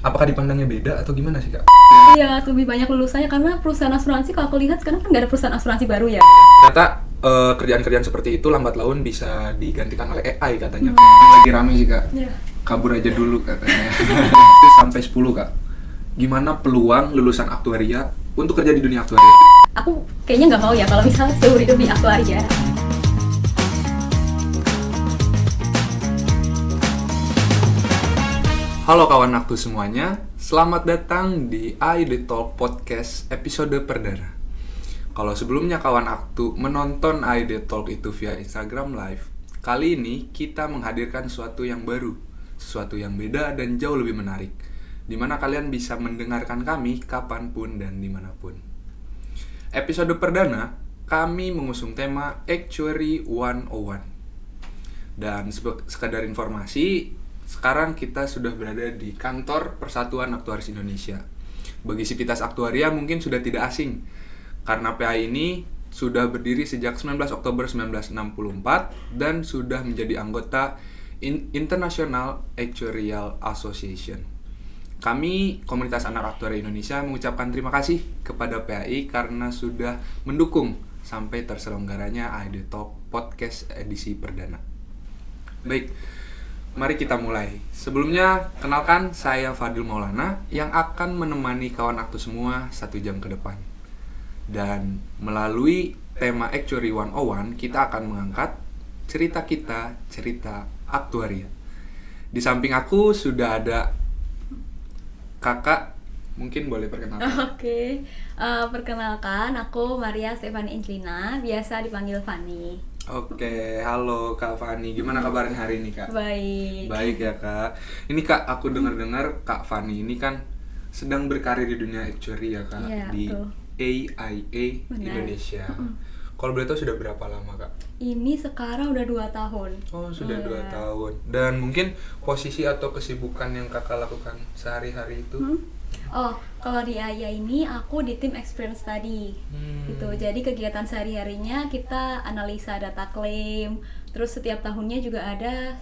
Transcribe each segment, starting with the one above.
apakah dipandangnya beda atau gimana sih Kak? Iya, lebih banyak lulusannya karena perusahaan asuransi kalau aku lihat sekarang kan nggak ada perusahaan asuransi baru ya. Ternyata kerjaan-kerjaan seperti itu lambat laun bisa digantikan oleh AI katanya. Lagi rame sih Kak. Iya. Kabur aja dulu katanya. Itu sampai 10 Kak. Gimana peluang lulusan aktuaria untuk kerja di dunia aktuaria? Aku kayaknya nggak mau ya kalau misalnya seumur hidup di aktuaria. Halo kawan aktu semuanya, selamat datang di ID Talk Podcast episode perdana. Kalau sebelumnya kawan aktu menonton ID Talk itu via Instagram Live, kali ini kita menghadirkan sesuatu yang baru, sesuatu yang beda dan jauh lebih menarik, di mana kalian bisa mendengarkan kami kapanpun dan dimanapun. Episode perdana, kami mengusung tema Actuary 101. Dan sekadar informasi, sekarang kita sudah berada di kantor Persatuan Aktuaris Indonesia. Bagi sivitas aktuaria mungkin sudah tidak asing, karena PA ini sudah berdiri sejak 19 Oktober 1964 dan sudah menjadi anggota International Actuarial Association. Kami, komunitas anak aktuaria Indonesia, mengucapkan terima kasih kepada PAI karena sudah mendukung sampai terselenggaranya ID Talk Podcast edisi perdana. Baik, mari kita mulai. Sebelumnya, kenalkan saya Fadil Maulana yang akan menemani kawan aktu semua 1 jam ke depan. Dan melalui tema Actuary 101, kita akan mengangkat cerita kita, cerita aktuaria. Di samping aku sudah ada kakak, mungkin boleh perkenalkan. Oke. Perkenalkan, aku Maria Stefani Inglina, biasa dipanggil Fani. Oke, halo Kak Fani. Gimana kabarnya hari ini, Kak? Baik. Baik ya, Kak. Ini Kak, aku dengar-dengar Kak Fani ini kan sedang berkarir di dunia actuary ya, Kak, Iya, di betul. AIA Benar. Indonesia. Kalau boleh tahu sudah berapa lama, Kak? Ini sekarang udah 2 tahun. Oh, sudah 2 Iya. tahun. Dan mungkin posisi atau kesibukan yang Kakak lakukan sehari-hari itu? Oh, kalau di AIA ini aku di tim experience study. Gitu. Jadi kegiatan sehari-harinya kita analisa data claim, terus setiap tahunnya juga ada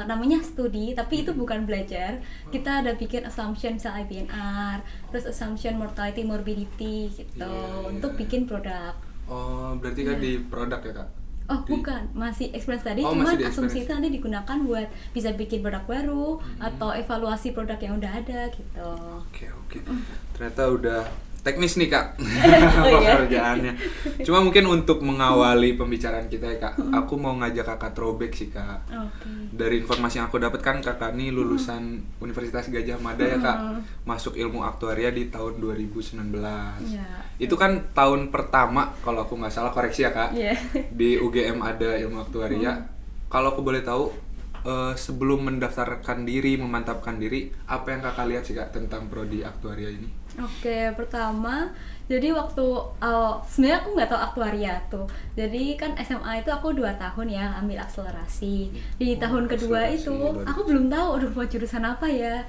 namanya studi, tapi itu bukan belajar. Kita ada bikin assumption misal IBNR, terus assumption mortality morbidity gitu Iya, untuk iya. bikin produk. Oh, berarti kan Iya. di produk ya, Kak? Oh, Di- bukan, masih experience tadi, Oh, cuman masih di asumsi experience. itu nanti digunakan buat bisa bikin produk baru atau evaluasi produk yang udah ada gitu. Oke. Ternyata udah teknis nih, Kak. Oh, iya? Pekerjaannya. Cuma mungkin untuk mengawali pembicaraan kita ya, Kak, aku mau ngajak Kakak throwback sih, Kak. Oke. Dari informasi yang aku dapatkan, Kakak ini lulusan Universitas Gadjah Mada ya, Kak. Masuk ilmu aktuaria di tahun 2019. Iya. Itu kan tahun pertama, kalau aku nggak salah, koreksi ya, Kak. Iya. Di UGM ada ilmu aktuaria. Kalau aku boleh tahu, sebelum mendaftarkan diri, memantapkan diri, apa yang Kakak lihat sih, Kak, tentang prodi aktuaria ini? Oke, pertama, jadi waktu sebenarnya aku nggak tahu aktuaria tuh. Jadi kan SMA itu aku 2 tahun ya ambil akselerasi. Di tahun kedua akselerasi, itu bagus. aku belum tahu aduh mau jurusan apa ya.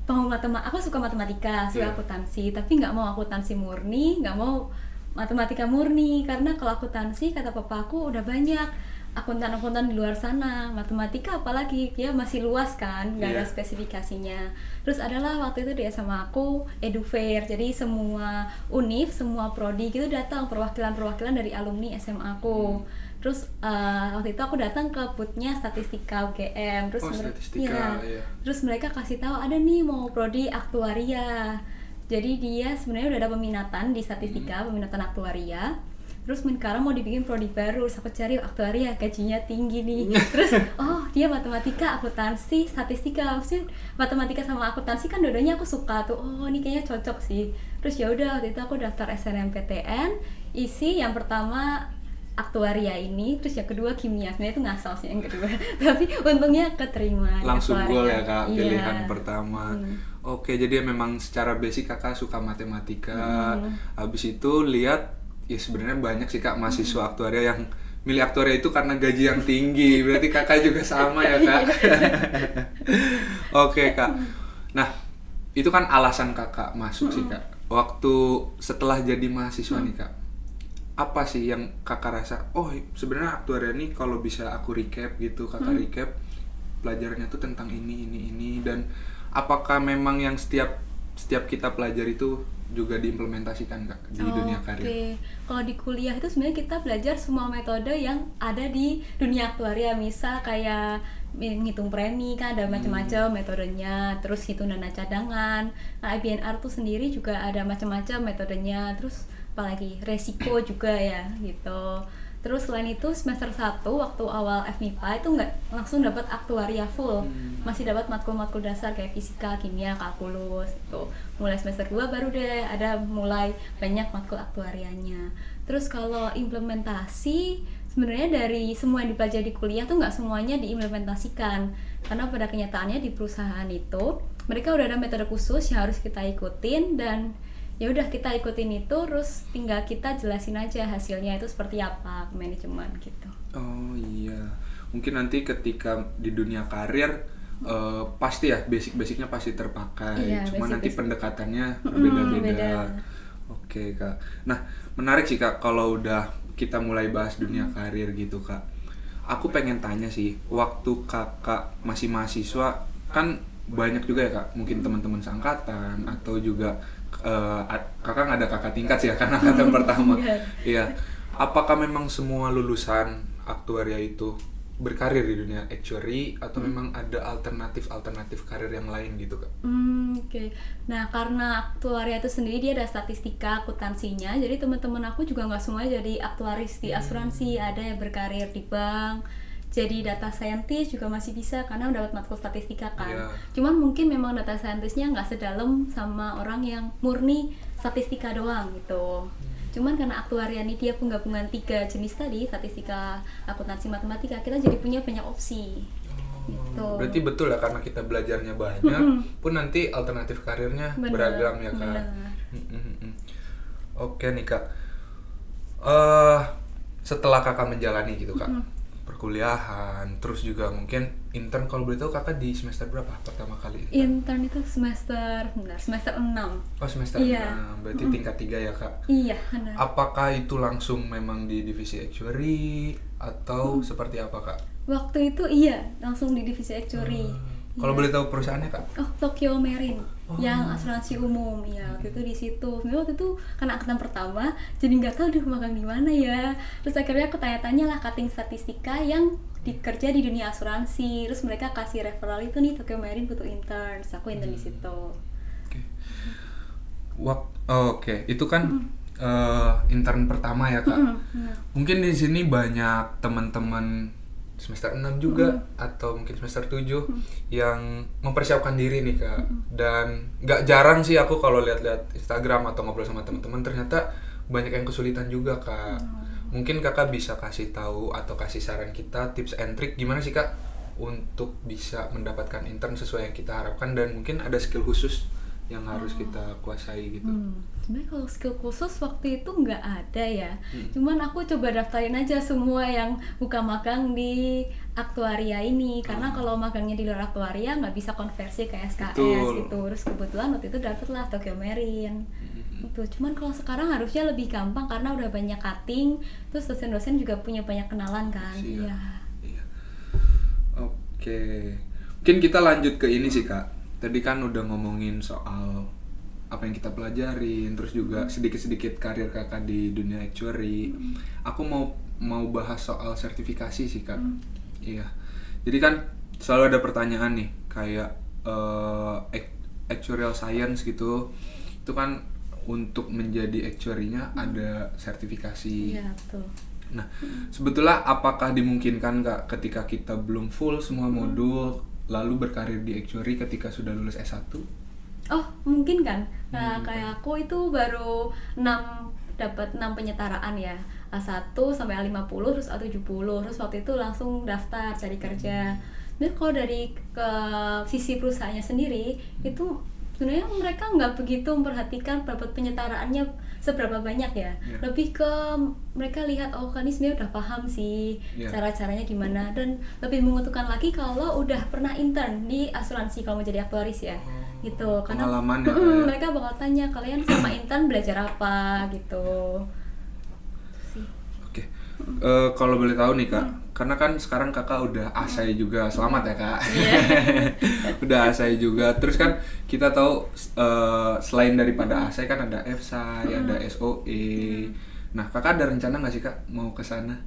Aku suka matematika, suka Iya. akuntansi, tapi nggak mau akuntansi murni, nggak mau matematika murni karena kalau akuntansi kata papa aku udah banyak akuntan-akuntan di luar sana, matematika apalagi dia masih luas kan, nggak ada Iya. spesifikasinya. Terus adalah waktu itu di SMA aku edufair, jadi semua univ, semua prodi gitu datang perwakilan-perwakilan dari alumni SMA aku. Terus waktu itu aku datang ke putnya statistika UGM, terus Oh, statistika, iya. terus mereka kasih tahu ada nih mau prodi aktuaria. Jadi dia sebenarnya udah ada peminatan di statistika, peminatan aktuaria. Terus sekarang mau dibikin prodi baru, terus aku cari aktuaria gajinya tinggi nih. Terus dia matematika, akuntansi, statistika. Maksudnya matematika sama akuntansi kan dua-duanya aku suka tuh. Oh, ini kayaknya cocok sih. Terus ya udah waktu itu aku daftar SNMPTN, isi yang pertama aktuaria ini, terus yang kedua kimia. Sebenarnya itu ngasal sih yang kedua. Tapi untungnya keterima. di Langsung aktuaria. gol ya, Kak, Iya. pilihan pertama. Oke, jadi memang secara basic Kakak suka matematika. Habis itu lihat, ya sebenarnya banyak sih, Kak, mahasiswa aktuaria yang milih aktuaria itu karena gaji yang tinggi. Berarti Kakak juga sama ya, Kak? Oke, Kak. Nah, itu kan alasan Kakak masuk sih, Kak. Waktu setelah jadi mahasiswa nih, Kak, apa sih yang Kakak rasa, oh sebenarnya aktuaria nih kalau bisa aku recap gitu, Kakak recap pelajarannya tuh tentang ini, dan apakah memang yang setiap kita pelajari itu juga diimplementasikan Kak di dunia karir? Oke, kalau di kuliah itu sebenarnya kita belajar semua metode yang ada di dunia aktuaria. Misal kayak menghitung premi kan ada macam-macam metodenya, terus hitung dana cadangan. Nah, IBNR tuh sendiri juga ada macam-macam metodenya. Terus apalagi resiko juga ya gitu. Terus selain itu semester 1 waktu awal FMIPA itu nggak langsung dapat aktuaria full, masih dapat matkul-matkul dasar kayak fisika, kimia, kalkulus itu. Mulai semester 2 baru deh ada mulai banyak matkul aktuarianya. Terus kalau implementasi sebenarnya dari semua yang dipelajari di kuliah tuh nggak semuanya diimplementasikan, karena pada kenyataannya di perusahaan itu mereka udah ada metode khusus yang harus kita ikutin, dan ya udah kita ikutin itu, terus tinggal kita jelasin aja hasilnya itu seperti apa ke manajemen gitu. Oh iya, mungkin nanti ketika di dunia karir pasti ya basic-basicnya pasti terpakai, Iya, cuma nanti basic. pendekatannya Beda. beda-beda. Oke Kak, nah menarik sih Kak kalau udah kita mulai bahas dunia karir gitu Kak. Aku pengen tanya sih, waktu Kakak masih mahasiswa kan banyak juga ya Kak, mungkin teman-teman seangkatan atau juga Kakak nggak ada kakak tingkat sih ya karena angkatan pertama. Iya. Apakah memang semua lulusan aktuaria itu berkarir di dunia actuary atau memang ada alternatif karir yang lain gitu Kak? Oke. Nah, karena aktuaria itu sendiri dia ada statistika akuntansinya, jadi teman-teman aku juga nggak semua jadi aktuaris di asuransi, ada yang berkarir di bank. Jadi data scientist juga masih bisa karena udah dapat matkul statistika kan. Iya. Cuman mungkin memang data scientistnya nggak sedalam sama orang yang murni statistika doang gitu. Cuman karena aktuaria ini dia penggabungan 3 jenis tadi, statistika, akuntansi, matematika, kita jadi punya banyak opsi. Gitu. Berarti betul ya karena kita belajarnya banyak, pun nanti alternatif karirnya Bener, beragam ya Kak. bener. Oke nih Kak. Setelah Kakak menjalani gitu Kak, perkuliahan, terus juga mungkin intern, kalau boleh tahu Kakak di semester berapa pertama kali? Intern itu semester 6. Oh semester Iya. 6, berarti tingkat 3 ya Kak. Iya, benar. Apakah itu langsung memang di divisi actuary atau seperti apa Kak? Waktu itu iya, langsung di divisi actuary. Kalau boleh tahu perusahaannya Kak? Oh, Tokyo Marine, yang asuransi umum. Ya, waktu itu di situ. Sebenarnya waktu itu karena angkatan pertama, jadi nggak tahu deh magang di mana ya. Terus akhirnya aku tanya-tanya lah cutting statistika yang dikerja di dunia asuransi. Terus mereka kasih referral itu nih, Tokyo Marine butuh intern. Terus aku intern di situ. Oke, itu kan intern pertama ya Kak. Mungkin di sini banyak teman-teman semester 6 juga atau mungkin semester 7 yang mempersiapkan diri nih Kak. Dan nggak jarang sih aku kalau lihat-lihat Instagram atau ngobrol sama teman-teman, ternyata banyak yang kesulitan juga Kak. Mungkin Kakak bisa kasih tahu atau kasih saran kita tips and trick gimana sih Kak untuk bisa mendapatkan intern sesuai yang kita harapkan, dan mungkin ada skill khusus yang harus kita kuasai gitu. Sebenarnya kalau skill khusus waktu itu nggak ada ya. Cuman aku coba daftarin aja semua yang buka magang di aktuaria ini, karena kalau magangnya di luar aktuaria nggak bisa konversi ke SKS. Betul. Gitu. Terus kebetulan waktu itu dapet lah Tokyo Marine. Itu. Cuman kalau sekarang harusnya lebih gampang karena udah banyak cutting, terus dosen-dosen juga punya banyak kenalan kan. Iya. Iya. Iya. Oke. Mungkin kita lanjut ke ini sih Kak. Tadi kan udah ngomongin soal apa yang kita pelajarin, terus juga sedikit-sedikit karir Kakak di dunia actuary. Aku mau bahas soal sertifikasi sih Kak. Iya. Jadi kan selalu ada pertanyaan nih kayak actuarial science gitu. Itu kan untuk menjadi actuary-nya ada sertifikasi. Iya, betul. Nah, sebetulnya apakah dimungkinkan Kak ketika kita belum full semua modul lalu berkarir di actuary ketika sudah lulus S1? Oh, mungkin kan. Nah, kayak aku itu baru dapat 6 penyetaraan ya. A1 sampai A50 terus A70. Terus waktu itu langsung daftar cari kerja. Dan kalau dari ke sisi perusahaannya sendiri itu sebenarnya mereka nggak begitu memperhatikan dapat penyetaraannya seberapa banyak ya. Lebih ke mereka lihat oh kan ini sebenarnya udah paham sih cara-caranya gimana, dan lebih menguntungkan lagi kalau udah pernah intern di asuransi kalau mau jadi aktuaris ya. Gitu. Karena Pengalaman ya. mereka bakal tanya kalian sama intern belajar apa gitu. Oke. Kalau boleh tahu nih kak, karena kan sekarang kakak udah ASAI juga, selamat ya kak. Udah ASAI juga. Terus kan kita tahu selain daripada ASAI kan ada FSAI, ada SOE. Nah kakak ada rencana nggak sih kak mau ke sana?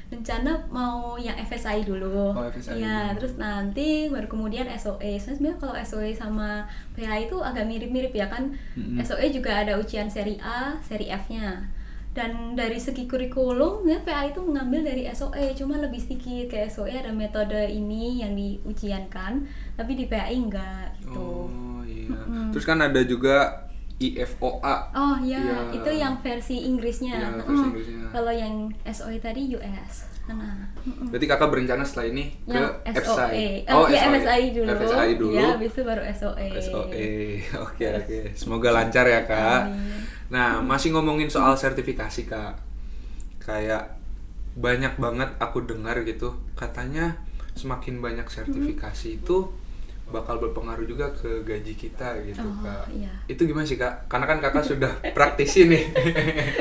Rencana mau yang FSI dulu. Oh, FSI Ya, dulu. terus nanti baru kemudian SOE. Sebenarnya kalau SOE sama PA itu agak mirip-mirip ya kan. SOE juga ada ujian seri A, seri F-nya. Dan dari segi kurikulum, ya PA itu mengambil dari SOE, cuma lebih sedikit. Kayak SOE ada metode ini yang diujiankan, tapi di PAI enggak gitu. Oh iya. Terus kan ada juga IFOA. Oh ya, Iya. itu yang versi Inggrisnya. Iya, versi Inggrisnya. Kalau yang SOE tadi US. Nah, Berarti kakak berencana setelah ini ke yang FSAI. SOE. Oh, ya SOE. FSI dulu. FSAI dulu. Ya, habis itu baru SOE. SOE. Oke. Semoga lancar ya kak. Amin. Nah masih ngomongin soal sertifikasi kak. Kayak banyak banget aku dengar gitu. Katanya semakin banyak sertifikasi itu bakal berpengaruh juga ke gaji kita gitu Oh, kak. iya. Itu gimana sih kak? Karena kan kakak sudah praktisi nih.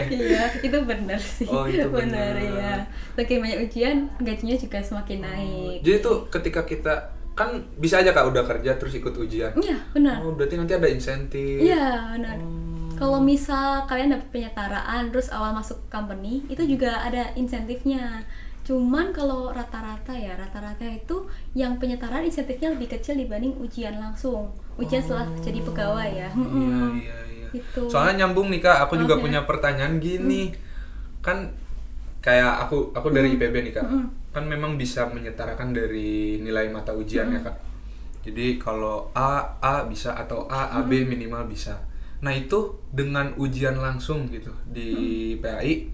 Iya, itu benar sih. Oh, itu benar benar. ya. Semakin banyak ujian, gajinya juga semakin naik. Jadi tuh ketika kita kan bisa aja kak udah kerja terus ikut ujian. Iya, benar. Oh berarti nanti ada insentif. Iya, benar. Kalau misal kalian dapat penyetaraan terus awal masuk company, itu juga ada insentifnya. Cuman kalau rata-rata itu yang penyetaraan insentifnya lebih kecil dibanding ujian langsung. Ujian setelah jadi pegawai ya. Iya. Gitu. Soalnya nyambung nih kak, aku juga Oke. punya pertanyaan gini. Kan kayak aku dari IPB nih kak. Kan memang bisa menyetarakan dari nilai mata ujian ya kak. Jadi kalau A bisa atau AB minimal bisa. Nah itu dengan ujian langsung gitu di PAI,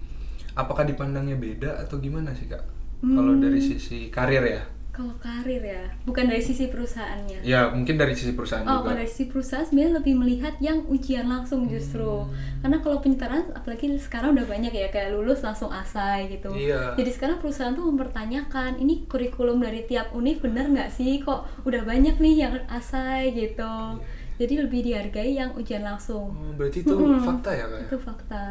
apakah dipandangnya beda atau gimana sih kak? Kalau dari sisi karir ya? Kalau karir ya, bukan dari sisi perusahaannya. Ya mungkin dari sisi perusahaan Oh, juga. kalau dari sisi perusahaan sebenarnya lebih melihat yang ujian langsung justru. Karena kalau penyetaraan, apalagi sekarang udah banyak ya, kayak lulus langsung ASAI gitu. Iya. Jadi sekarang perusahaan tuh mempertanyakan, ini kurikulum dari tiap univ bener nggak sih? Kok udah banyak nih yang ASAI gitu. Jadi lebih dihargai yang ujian langsung. Oh, berarti itu fakta ya kak? Itu fakta.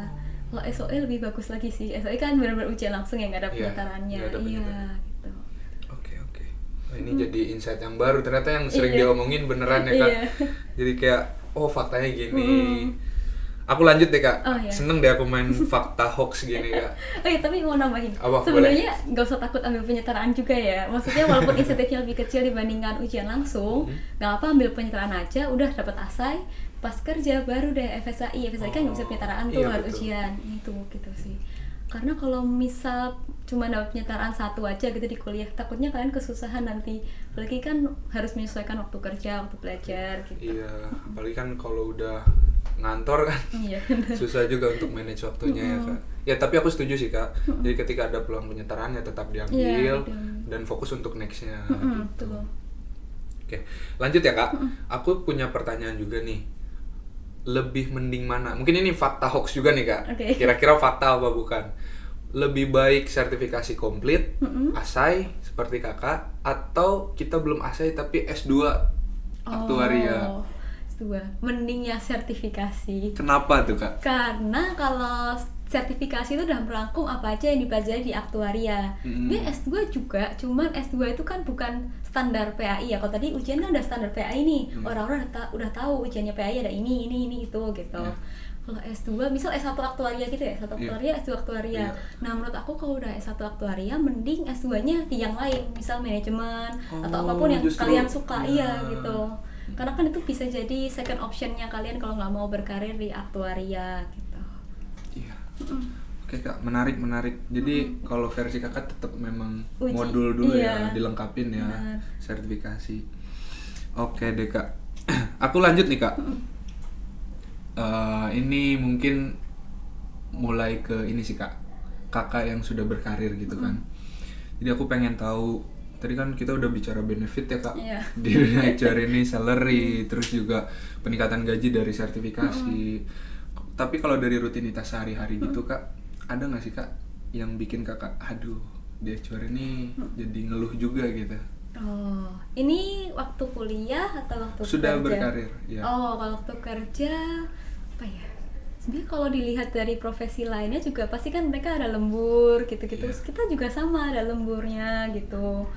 Kalau SOE lebih bagus lagi sih. SOE kan benar-benar ujian langsung yang nggak ada Iya, penyetaraannya. nggak ada Iya, penyetaraan. gitu. Oke. Nah, ini jadi insight yang baru. Ternyata yang sering Iya. diomongin beneran ya kak. Iya. Jadi kayak oh faktanya gini. Aku lanjut deh kak. Oh, iya. Seneng deh aku main fakta hoax gini kak. Oh iya, tapi mau nambahin. Apa? Sebenarnya nggak usah takut ambil penyetaraan juga ya. Maksudnya walaupun insentifnya lebih kecil dibandingkan ujian langsung, nggak apa ambil penyetaraan aja, udah dapat ASAI, pas kerja baru deh FSAI. FSAI kan nggak bisa penyetaraan tuh, Iya, harus betul. ujian. Itu gitu sih. Karena kalau misal cuma dapat penyetaraan satu aja gitu di kuliah, takutnya kalian kesusahan nanti. Apalagi kan harus menyesuaikan waktu kerja, waktu belajar gitu. Iya. Apalagi kan kalau udah ngantor kan Iya. susah juga untuk manage waktunya ya kak. Ya tapi aku setuju sih kak. Jadi ketika ada peluang penyetaraan ya tetap diambil Iya, dan fokus untuk nextnya. Betul. Oke, lanjut ya kak. Aku punya pertanyaan juga nih. Lebih mending mana? Mungkin ini fakta hoax juga nih kak. Oke. Kira-kira fakta apa bukan? Lebih baik sertifikasi komplit, ASAI seperti kakak, atau kita belum ASAI tapi S2 aktuaria? Oh, S2. Mending ya sertifikasi. Kenapa tuh kak? Karena kalau sertifikasi itu udah merangkum apa aja yang dipelajari di aktuaria. Dia S2 juga, cuman S2 itu kan bukan standar PAI ya. Kalau tadi ujian kan udah standar PAI nih. Orang-orang udah tahu ujiannya PAI ada ini itu gitu. Kalau S2, misal S1 aktuaria gitu ya, S1 aktuaria, S2 aktuaria. Iya. Nah, menurut aku kalau udah S1 aktuaria, mending S2-nya di yang lain, misal manajemen atau apapun yang justru. kalian suka, Iya. gitu. Karena kan itu bisa jadi second option-nya kalian kalau nggak mau berkarir di aktuaria gitu. Iya. Oke kak, menarik. Jadi kalau versi kakak tetap memang Uji. modul dulu ya, Iya. dilengkapin ya, Benar. sertifikasi. Oke deh kak. Aku lanjut nih kak. Ini mungkin mulai ke ini sih kak, kakak yang sudah berkarir gitu kan. Jadi aku pengen tahu, tadi kan kita udah bicara benefit ya kak, Iya. di dunia HR ini salary, terus juga peningkatan gaji dari sertifikasi. Tapi kalau dari rutinitas sehari-hari gitu kak, ada nggak sih kak yang bikin kakak, aduh di HR ini jadi ngeluh juga gitu? Oh, ini waktu kuliah atau waktu Sudah kerja? berkarir, ya. Oh, kalau waktu kerja apa ya? sebenarnya kalau dilihat dari profesi lainnya juga pasti kan mereka ada lembur gitu-gitu. Iya. Kita juga sama ada lemburnya gitu.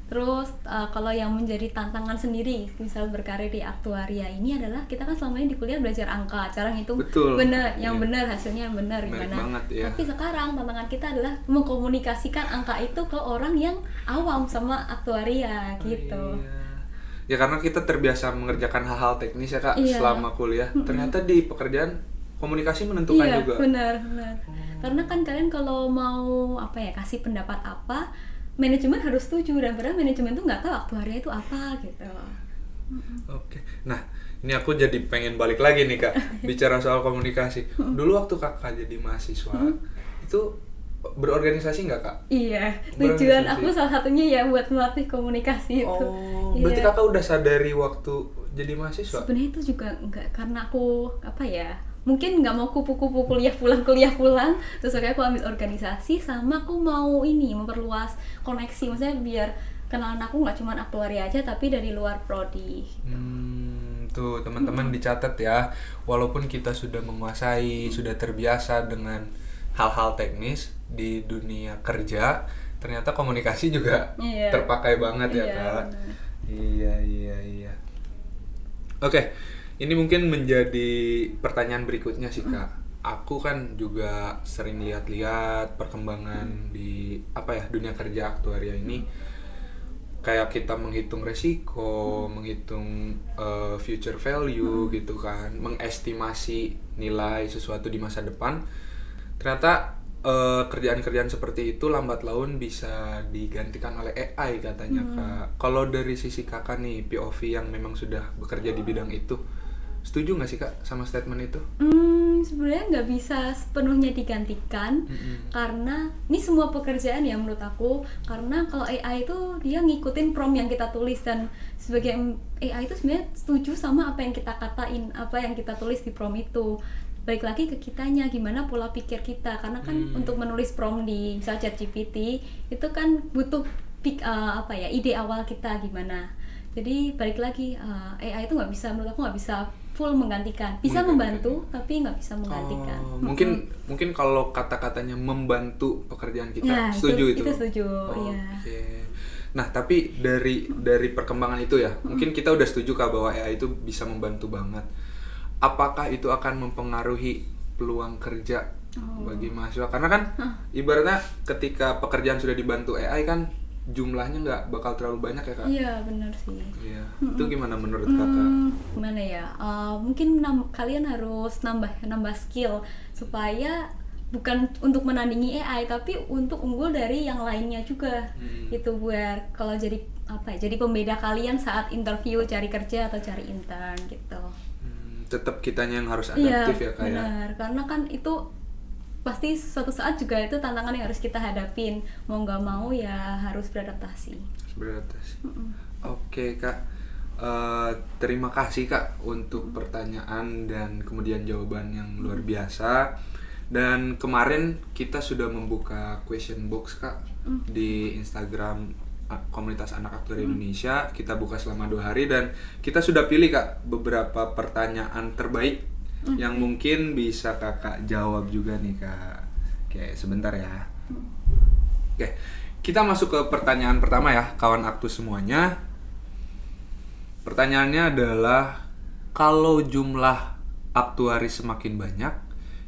Terus kalau yang menjadi tantangan sendiri misal berkarir di aktuaria ini adalah kita kan selama ini di kuliah belajar angka, cara ngitung Betul. benar, yang Iya. benar hasilnya yang benar Menarik gimana. banget, ya. Tapi sekarang tantangan kita adalah mengkomunikasikan angka itu ke orang yang awam sama aktuaria gitu. Iya. Ya karena kita terbiasa mengerjakan hal-hal teknis ya Kak Iya. selama kuliah. Ternyata di pekerjaan komunikasi menentukan Iya, juga. benar. Karena kan kalian kalau mau kasih pendapat apa, manajemen harus setuju, dan padahal manajemen tuh nggak tahu aktuaria itu apa gitu. Oke. Nah, ini aku jadi pengen balik lagi nih Kak, bicara soal komunikasi. Dulu waktu Kakak jadi mahasiswa, itu berorganisasi nggak Kak? Iya, tujuan Berorganisasi. aku salah satunya ya buat melatih komunikasi itu. Oh, Iya. berarti Kakak udah sadari waktu jadi mahasiswa? Sebenarnya itu juga enggak, karena aku mungkin nggak mau kupu-kupu kuliah pulang, terus kayak aku ambil organisasi, sama aku mau memperluas koneksi, maksudnya biar kenalan aku nggak cuma aktuaria aja tapi dari luar prodi. Tuh teman-teman dicatat ya, walaupun kita sudah menguasai, sudah terbiasa dengan hal-hal teknis di dunia kerja, ternyata komunikasi juga Iya. terpakai banget ya Iya, Kak. benar. Iya. Oke, ini mungkin menjadi pertanyaan berikutnya sih Kak. Aku kan juga sering lihat-lihat perkembangan di dunia kerja aktuaria ini. Kayak kita menghitung resiko, menghitung future value gitu kan, mengestimasi nilai sesuatu di masa depan. Ternyata kerjaan-kerjaan seperti itu lambat laun bisa digantikan oleh AI katanya Kak. Kalau dari sisi Kakak nih, POV yang memang sudah bekerja di bidang itu, setuju nggak sih Kak sama statement itu? Sebenarnya nggak bisa sepenuhnya digantikan, karena ini semua pekerjaan ya menurut aku, karena kalau AI itu dia ngikutin prompt yang kita tulis, dan sebagai AI itu sebenarnya setuju sama apa yang kita katain, apa yang kita tulis di prompt itu. Balik lagi ke kitanya, gimana pola pikir kita, karena kan untuk menulis prompt di misal ChatGPT itu kan butuh ide awal kita gimana. Jadi balik lagi, AI itu menurut aku nggak bisa full menggantikan, bisa membantu tapi nggak bisa menggantikan. Mungkin kalau kata-katanya membantu pekerjaan kita, Ya, setuju itu? itu setuju, Oke. iya. Nah, tapi dari perkembangan itu ya, mungkin kita udah setuju Kak bahwa AI itu bisa membantu banget. Apakah itu akan mempengaruhi peluang kerja bagi mahasiswa? Karena kan ibaratnya ketika pekerjaan sudah dibantu AI kan jumlahnya nggak bakal terlalu banyak ya Kak? Iya, benar sih. Iya. Itu gimana menurut Kakak? Gimana ya? Mungkin kalian harus nambah skill supaya bukan untuk menandingi AI tapi untuk unggul dari yang lainnya juga. Itu biar kalau jadi jadi pembeda kalian saat interview cari kerja atau cari intern gitu. Tetap kitanya yang harus adaptif ya Kak ya? Benar, karena kan itu pasti suatu saat juga itu tantangan yang harus kita hadapin, mau nggak mau ya harus beradaptasi. Oke Kak, terima kasih Kak untuk pertanyaan dan kemudian jawaban yang luar biasa. Dan kemarin kita sudah membuka question box Kak di Instagram komunitas anak aktuaria Indonesia. Kita buka selama 2 hari dan kita sudah pilih Kak beberapa pertanyaan terbaik yang mungkin bisa Kakak jawab juga nih Kak. Oke, sebentar ya. Oke, kita masuk ke pertanyaan pertama ya, kawan aktu semuanya. Pertanyaannya adalah, kalau jumlah aktuari semakin banyak,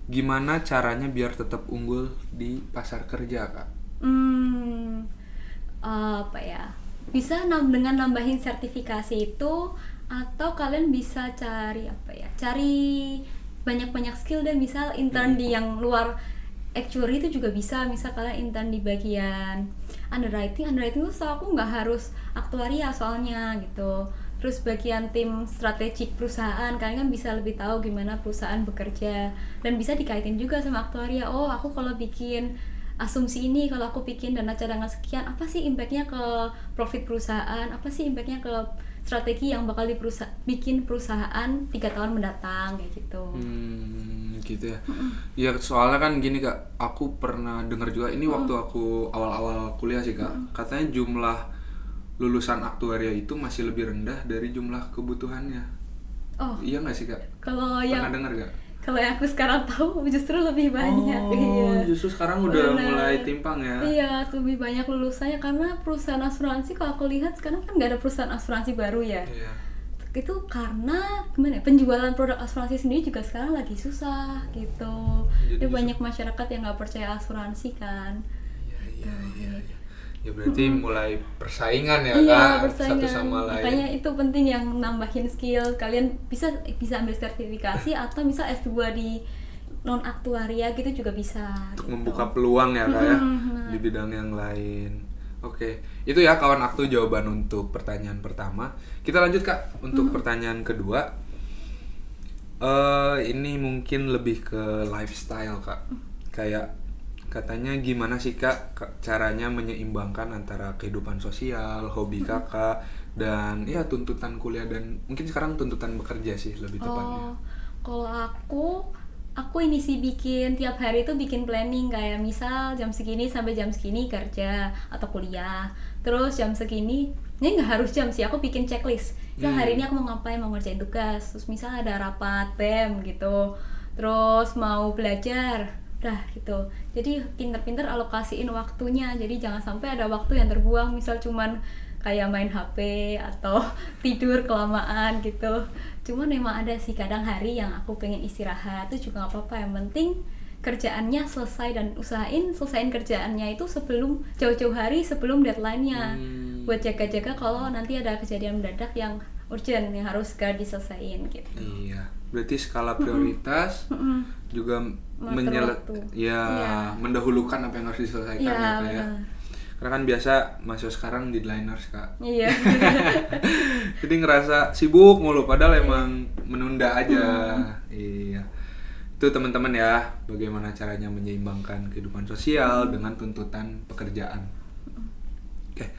gimana caranya biar tetap unggul di pasar kerja Kak? Bisa dengan nambahin sertifikasi itu, atau kalian bisa cari banyak-banyak skill, dan misal intern di yang luar actuary itu juga bisa. Misal kalian intern di bagian underwriting itu setahu aku nggak harus aktuaria soalnya gitu. Terus bagian tim strategik perusahaan, kalian kan bisa lebih tahu gimana perusahaan bekerja, dan bisa dikaitin juga sama aktuaria. Oh, aku kalau bikin asumsi ini, kalau aku bikin dana cadangan sekian, apa sih impactnya ke profit perusahaan, apa sih impactnya ke strategi yang bakal bikin perusahaan 3 tahun mendatang, kayak gitu. Gitu ya. Ya soalnya kan gini Kak, aku pernah dengar juga ini waktu aku awal-awal kuliah sih Kak, katanya jumlah lulusan aktuaria itu masih lebih rendah dari jumlah kebutuhannya. Oh, Iya nggak sih Kak? kalau Pernah yang dengar nggak? Kalau yang aku sekarang tahu justru lebih banyak. Iya. Justru sekarang udah Benar. mulai timpang ya. Iya, lebih banyak lulusannya karena perusahaan asuransi kalau aku lihat sekarang kan nggak ada perusahaan asuransi baru ya. Iya. Itu karena gimana ya, penjualan produk asuransi sendiri juga sekarang lagi susah gitu. Jadi Banyak masyarakat yang nggak percaya asuransi kan. Iya. Ya berarti mulai persaingan ya Iya, Kak, persaingan. satu sama lain. Makanya itu penting yang nambahin skill. Kalian bisa ambil sertifikasi atau misal S2 di non aktuaria gitu juga bisa. Untuk gitu. membuka peluang ya Kak ya di bidang yang lain. Oke, itu ya kawan aktu jawaban untuk pertanyaan pertama. Kita lanjut Kak untuk pertanyaan kedua. Ini mungkin lebih ke lifestyle Kak. Kayak katanya gimana sih Kak caranya menyeimbangkan antara kehidupan sosial, hobi Kakak, dan ya tuntutan kuliah dan mungkin sekarang tuntutan bekerja sih lebih tepatnya. Kalau aku ini sih bikin tiap hari itu bikin planning kayak misal jam segini sampai jam segini kerja atau kuliah. Terus jam segini, ini nggak harus jam sih, aku bikin checklist. Misal hari ini aku mau ngapain, mau ngerjain tugas. Terus misal ada rapat BEM gitu. Terus mau belajar. Udah gitu. Jadi pinter-pinter alokasiin waktunya. Jadi jangan sampai ada waktu yang terbuang misal cuman kayak main HP atau tidur kelamaan gitu. Cuman memang ada sih kadang hari yang aku pengen istirahat, itu juga nggak apa-apa. Yang penting kerjaannya selesai dan selesaiin kerjaannya itu sebelum jauh-jauh hari sebelum deadline-nya. Buat jaga-jaga kalau nanti ada kejadian mendadak yang urgent yang harus segera diselesain gitu. Iya, berarti skala prioritas juga mendahulukan apa yang harus diselesaikan ya Kak ya. Karena kan biasa mahasiswa sekarang deadliners Kak. Iya. Jadi ngerasa sibuk mulu padahal emang menunda aja. Iya. Itu teman-teman ya, bagaimana caranya menyeimbangkan kehidupan sosial dengan tuntutan pekerjaan. Oke.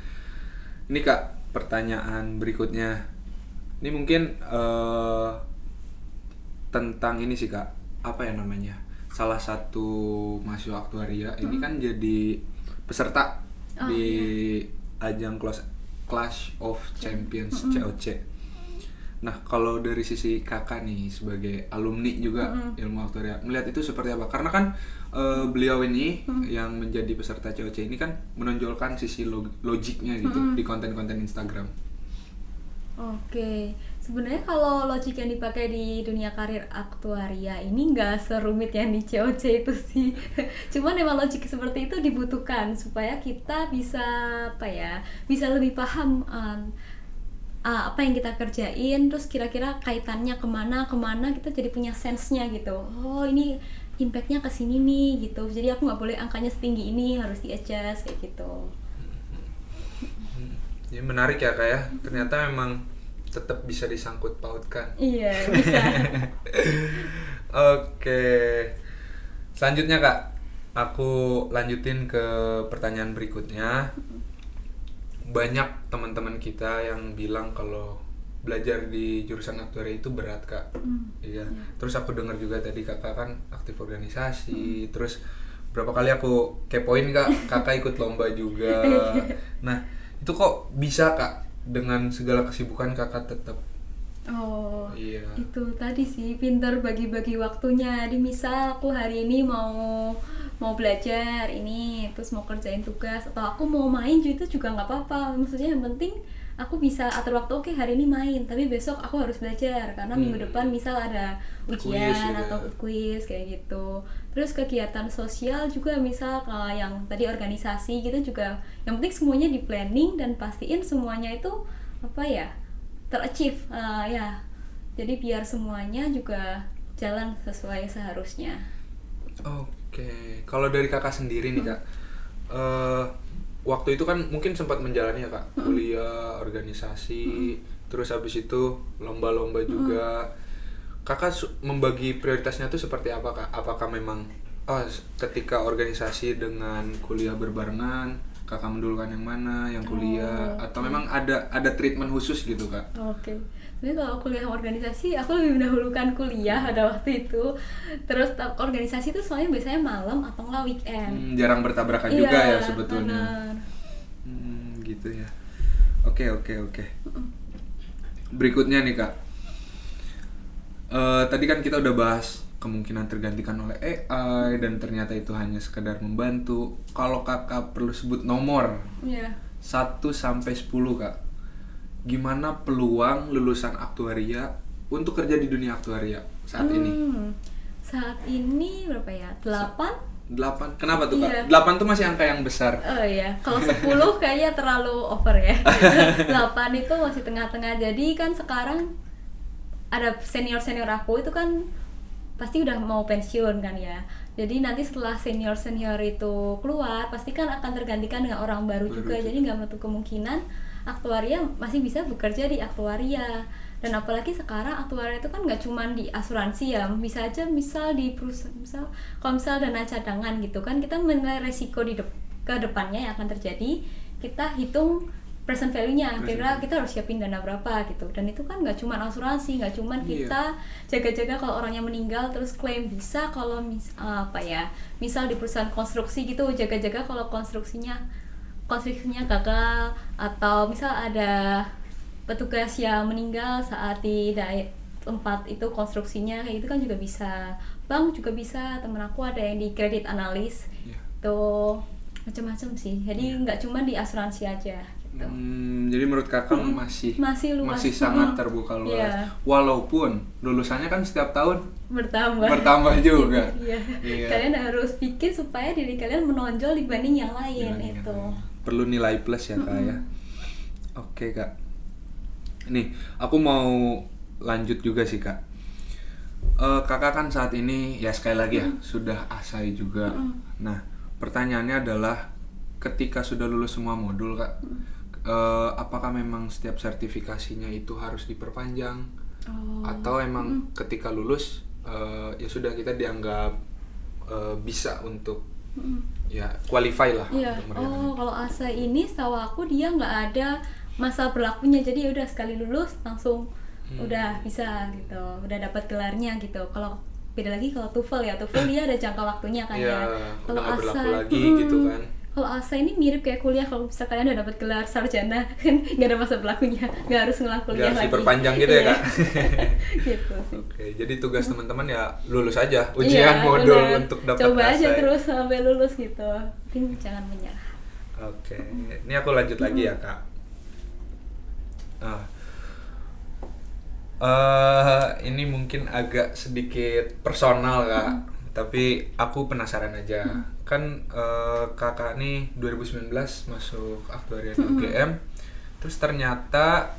Ini Kak, pertanyaan berikutnya. Ini mungkin tentang ini sih Kak, apa ya namanya? Salah satu mahasiswa aktuaria ini kan jadi peserta di ajang Clash of Champions COC. Nah, kalau dari sisi Kakak nih sebagai alumni juga ilmu aktuaria, melihat itu seperti apa? Karena kan beliau ini yang menjadi peserta COC ini kan menonjolkan sisi logiknya gitu di konten-konten Instagram. Oke, sebenarnya kalau logik yang dipakai di dunia karir aktuaria ini nggak serumit yang di COC itu sih. Cuman emang logik seperti itu dibutuhkan supaya kita bisa bisa lebih paham apa yang kita kerjain, terus kira-kira kaitannya kemana kita jadi punya sense-nya gitu. Oh ini impact-nya ke sini nih gitu. Jadi aku nggak boleh angkanya setinggi ini, harus di-adjust kayak gitu. Ya menarik ya Kak ya, ternyata memang tetap bisa disangkut pautkan. Iya, bisa. Oke, selanjutnya Kak, aku lanjutin ke pertanyaan berikutnya. Banyak teman-teman kita yang bilang kalau belajar di jurusan aktuaria itu berat Kak. Iya. Terus aku dengar juga tadi Kakak kan aktif organisasi, terus berapa kali aku kepoin Kakak ikut lomba juga. Nah, itu kok bisa Kak dengan segala kesibukan Kakak tetap? Oh, iya. Itu tadi sih pinter bagi-bagi waktunya. Di misal aku hari ini mau belajar ini, terus mau kerjain tugas, atau aku mau main itu juga nggak apa-apa. Maksudnya yang penting aku bisa atur waktu. Oke, hari ini main, tapi besok aku harus belajar karena minggu depan misal ada ujian atau kuis kayak gitu. Terus kegiatan sosial juga misal kalau yang tadi organisasi gitu juga, yang penting semuanya di planning dan pastiin semuanya itu ter-achieve ya. Jadi biar semuanya juga jalan sesuai seharusnya. Oke, kalau dari Kakak sendiri nih Kak, waktu itu kan mungkin sempat menjalani ya Kak, kuliah, organisasi, terus habis itu lomba-lomba juga. Kakak membagi prioritasnya tuh seperti apa Kak? Apakah memang ketika organisasi dengan kuliah berbarengan, Kakak mendulukan yang mana, yang kuliah, atau memang ada treatment khusus gitu Kak? Oke. Jadi kalau kuliah organisasi, aku lebih mendahulukan kuliah pada waktu itu. Terus organisasi itu soalnya biasanya malam atau nggak weekend. Jarang bertabrakan juga ya sebetulnya. Gitu ya. Oke. Berikutnya nih Kak. Tadi kan kita udah bahas kemungkinan tergantikan oleh AI dan ternyata itu hanya sekedar membantu. Kalau kakak perlu sebut nomor 1 sampai 10 kak, gimana peluang lulusan aktuaria untuk kerja di dunia aktuaria saat ini? Saat ini berapa ya? 8? 8. Kenapa tuh kak? Iya. 8 tuh masih angka yang besar. Oh iya, kalau 10 kayaknya terlalu over ya. 8 itu masih tengah-tengah. Jadi kan sekarang ada senior-senior aku itu kan pasti udah mau pensiun kan ya. Jadi nanti setelah senior-senior itu keluar, pasti kan akan tergantikan dengan orang baru juga. Jadi nggak menutup kemungkinan aktuaria masih bisa bekerja di aktuaria. Dan apalagi sekarang aktuaria itu kan nggak cuma di asuransi ya, bisa aja misal di perusahaan, kalau misal dana cadangan gitu kan, kita menilai resiko ke depannya yang akan terjadi, kita hitung present value-nya, kira kita harus siapin dana berapa gitu. Dan itu kan nggak cuma asuransi, nggak cuma kita jaga-jaga kalau orangnya meninggal terus klaim, bisa kalau misal di perusahaan konstruksi gitu, jaga-jaga kalau konstruksinya gagal, atau misal ada petugas yang meninggal saat di tempat itu konstruksinya, kayak itu kan juga bisa. Bank juga bisa, temen aku ada yang di kredit analis, tuh macam-macam sih. Jadi nggak cuma di asuransi aja gitu. Jadi menurut kakak masih sangat terbuka luas. Walaupun lulusannya kan setiap tahun bertambah juga. Iya. Kalian harus bikin supaya diri kalian menonjol dibanding yang lain itu. Perlu nilai plus ya kak ya. Oke kak. Nih, aku mau lanjut juga sih kak. Kakak kan saat ini ya sekali lagi ya sudah ASAI juga. Nah, pertanyaannya adalah ketika sudah lulus semua modul kak, apakah memang setiap sertifikasinya itu harus diperpanjang? Atau emang ketika lulus ya sudah kita dianggap bisa untuk ya qualify lah. Kalau ASAI ini setahu aku dia nggak ada masa berlakunya, jadi udah sekali lulus langsung udah bisa gitu, udah dapat gelarnya gitu. Kalau beda lagi kalau TOEFL dia ada jangka waktunya kan ya. Kalau berlaku lagi gitu kan. Kalau ASA ini mirip kayak kuliah, kalau bisa kalian udah dapat gelar sarjana kan nggak ada masa berlakunya, nggak harus ngulang kuliah lagi. Diperpanjang gitu ya kak. Gitu sih. Oke, jadi tugas teman-teman ya lulus aja ujian modul untuk dapat coba ASA. aja terus sampai lulus gitu, penting jangan menyerah. Oke, ini aku lanjut lagi ya kak. Ini mungkin agak sedikit personal kak, tapi aku penasaran aja. Kan kakak nih 2019 masuk aktuaria di UGM, terus ternyata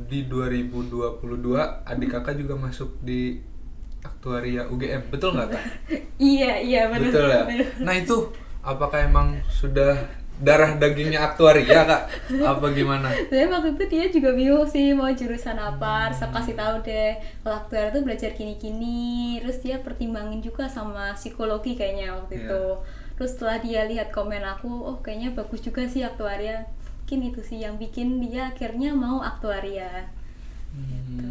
di 2022 adik kakak juga masuk di aktuaria UGM, betul nggak kak? Iya benar. Betul ya. Nah itu apakah emang sudah darah dagingnya aktuaria kak? Apa gimana? Saya waktu itu dia juga bingung sih mau jurusan apa. Saya kasih tahu deh kalau aktuaria tuh belajar gini-gini. Terus dia pertimbangin juga sama psikologi kayaknya waktu itu. Terus setelah dia lihat komen aku, oh kayaknya bagus juga sih aktuaria. Mungkin itu sih yang bikin dia akhirnya mau aktuaria. Gitu.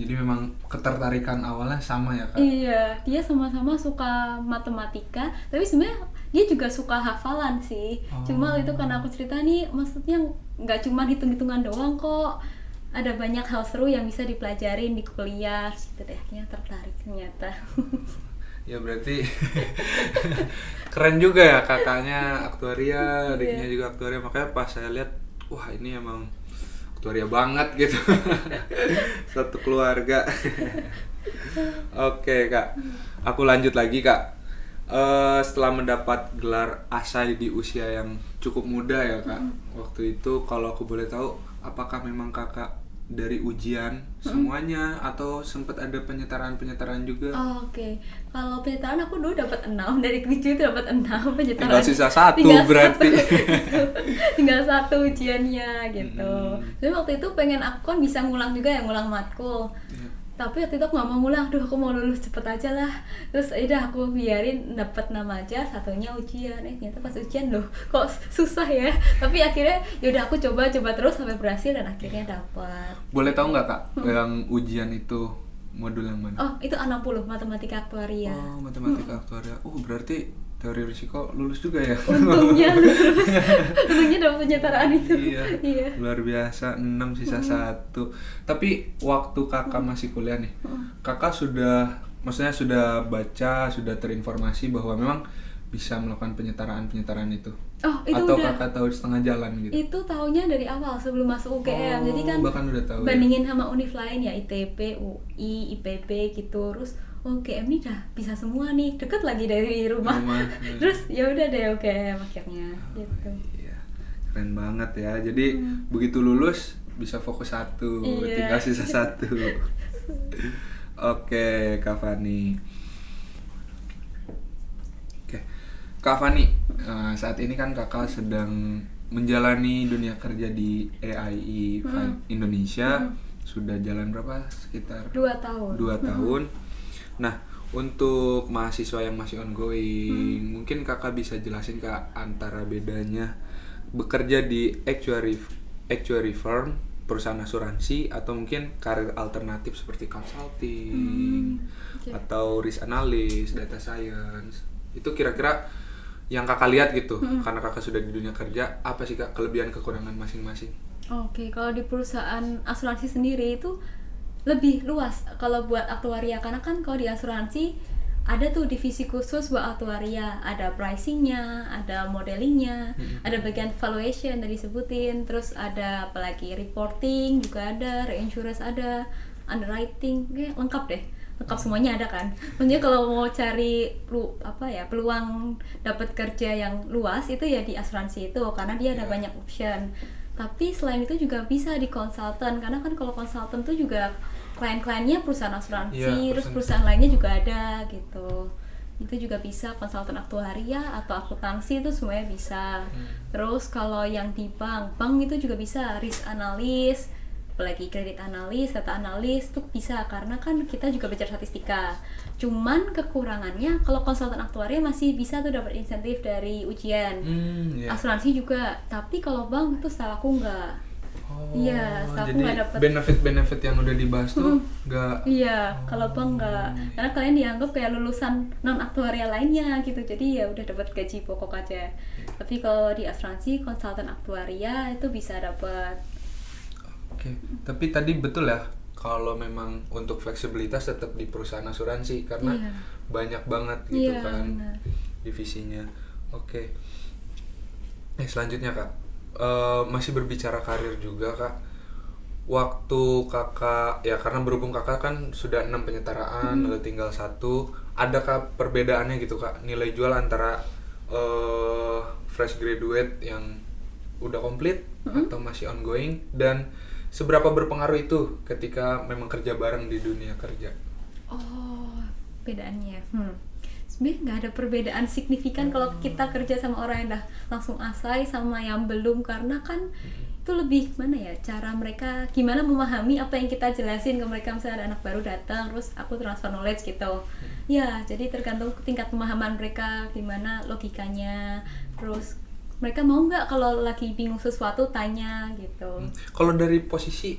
Jadi memang ketertarikan awalnya sama ya kak? Iya, dia sama-sama suka matematika, tapi sebenarnya dia juga suka hafalan sih. Cuma itu karena aku cerita nih, maksudnya nggak cuma hitung-hitungan doang kok, ada banyak hal seru yang bisa dipelajarin di kuliah gitu deh. Akhirnya tertarik ternyata. Ya berarti keren juga ya kakaknya aktuaria, adiknya juga aktuaria. Makanya pas saya lihat, wah ini emang aktuaria banget gitu. Satu keluarga. Oke kak, aku lanjut lagi kak. Setelah mendapat gelar ASAI di usia yang cukup muda ya kak, waktu itu kalau aku boleh tahu, apakah memang kakak dari ujian semuanya atau sempat ada penyetaraan juga? Oke. Kalau penyetaraan aku dulu dapat 6, dari 7 itu dapat 6 penyetaraan. Tinggal sisa 1 berarti. Tinggal 1 ujiannya gitu. Jadi waktu itu pengen aku kan bisa ngulang juga ya, ngulang matkul. Tapi waktu itu aku gak mau ngulang, aku mau lulus cepet aja lah. Terus udah aku biarin dapat 6 aja, satunya ujian. Ternyata pas ujian loh, kok susah ya. Tapi akhirnya yaudah aku coba terus sampai berhasil dan akhirnya dapat. Boleh tahu nggak kak, yang ujian itu modul yang mana? Oh itu 60, matematika aktuaria. Oh matematika aktuaria. Berarti teori risiko lulus juga ya? Untungnya lulus. Untungnya dapat penyetaraan itu. Iya. Luar biasa, 6 sisa 1. Tapi waktu kakak masih kuliah nih, kakak sudah maksudnya sudah baca, sudah terinformasi bahwa memang bisa melakukan penyetaraan itu? Oh, itu atau udah. kakak tahu setengah jalan gitu? Itu taunya dari awal sebelum masuk UGM. Jadi kan bahkan udah tahu bandingin sama univ lain ya, ITB, UI, IPB gitu. Terus UGM nih dah bisa semua nih, deket lagi dari rumah. Terus ya udah deh UGM akhirnya gitu. Iya, keren banget ya. Jadi begitu lulus bisa fokus satu, tinggal sisa satu. Oke, Kak Fani. Kak Fani, saat ini kan kakak sedang menjalani dunia kerja di AIE Indonesia. Sudah jalan berapa? Sekitar 2 tahun. 2 tahun. Nah, untuk mahasiswa yang masih ongoing, mungkin kakak bisa jelasin Kak antara bedanya bekerja di actuary firm, perusahaan asuransi, atau mungkin karir alternatif seperti consulting, atau risk analyst, data science. Itu kira-kira yang kakak lihat gitu, karena kakak sudah di dunia kerja, apa sih Kak kelebihan kekurangan masing-masing? Oke, kalau di perusahaan asuransi sendiri itu lebih luas kalau buat aktuaria, karena kan kalau di asuransi ada tuh divisi khusus buat aktuaria, ada pricingnya, ada modelingnya, ada bagian valuation tadi disebutin, terus ada apalagi reporting juga ada, reinsurance ada, underwriting, kayak lengkap deh, lengkap semuanya ada kan. Maksudnya kalau mau cari peluang dapat kerja yang luas itu ya di asuransi itu, karena dia ada banyak option. Tapi selain itu juga bisa di konsultan, karena kan kalau konsultan tuh juga klien-kliennya perusahaan asuransi, terus perusahaan lainnya juga ada gitu. Itu juga bisa konsultan aktuaria atau akuntansi, itu semuanya bisa. Terus kalau yang di bank itu juga bisa risk analyst, apalagi kredit analis, data analis tuh bisa, karena kan kita juga belajar statistika. Cuman kekurangannya kalau konsultan aktuaria masih bisa tuh dapat insentif dari ujian. Asuransi juga, tapi kalau bank itu setahu aku enggak. Iya, setahu aku enggak dapat benefit yang udah dibahas tuh enggak. Iya, kalau bank enggak. Karena kalian dianggap kayak lulusan non aktuaria lainnya gitu. Jadi ya udah dapat gaji pokok aja. Tapi kalau di asuransi konsultan aktuaria itu bisa dapat. Oke, tapi tadi betul ya, kalau memang untuk fleksibilitas tetap di perusahaan asuransi karena banyak banget gitu kan divisinya. Oke. Selanjutnya Kak, masih berbicara karir juga Kak. Waktu kakak, ya karena berhubung kakak kan sudah 6 penyetaraan, udah tinggal 1, adakah perbedaannya gitu Kak, nilai jual antara fresh graduate yang udah komplit atau masih ongoing, dan seberapa berpengaruh itu ketika memang kerja bareng di dunia kerja? Oh, bedaannya. Sebenarnya nggak ada perbedaan signifikan kalau kita kerja sama orang yang udah langsung asai sama yang belum, karena kan itu lebih mana ya, cara mereka gimana memahami apa yang kita jelasin ke mereka. Misalnya ada anak baru datang, terus aku transfer knowledge gitu. Ya, jadi tergantung tingkat pemahaman mereka, gimana logikanya, terus mereka mau nggak kalau lagi bingung sesuatu tanya gitu. Kalau dari posisi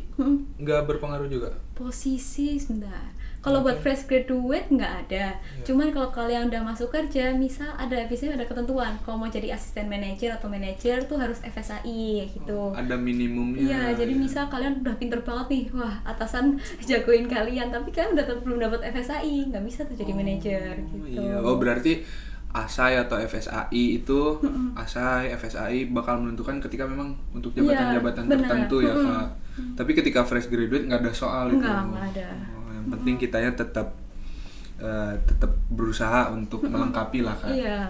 nggak berpengaruh juga? Posisi sebentar. Kalau buat fresh graduate nggak ada. Cuman kalau kalian udah masuk kerja, misal biasanya ada ketentuan. Kalau mau jadi asisten manajer atau manajer tuh harus FSAI gitu. Ada minimumnya. Iya, jadi misal kalian udah pinter banget nih, wah atasan jagoin kalian, tapi kalian belum dapat FSAI, nggak bisa tuh jadi manajer gitu. Iya. Oh, berarti ASAI atau FSAI itu ASAI, FSAI bakal menentukan ketika memang untuk jabatan-jabatan tertentu ya Kak. Tapi ketika fresh graduate nggak ada soal itu. Nggak ada. Yang penting kitanya tetap berusaha untuk melengkapi lah Kak. Iya.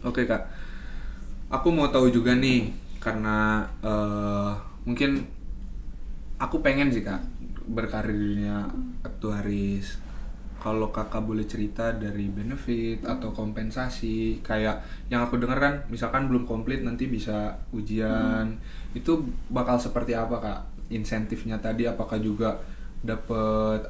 Oke Kak, aku mau tahu juga nih, karena mungkin aku pengen sih Kak berkarir di dunia aktuaris. Kalau kakak boleh cerita dari benefit atau kompensasi, kayak yang aku dengar kan, misalkan belum komplit nanti bisa ujian, itu bakal seperti apa Kak? Insentifnya tadi apakah juga dapat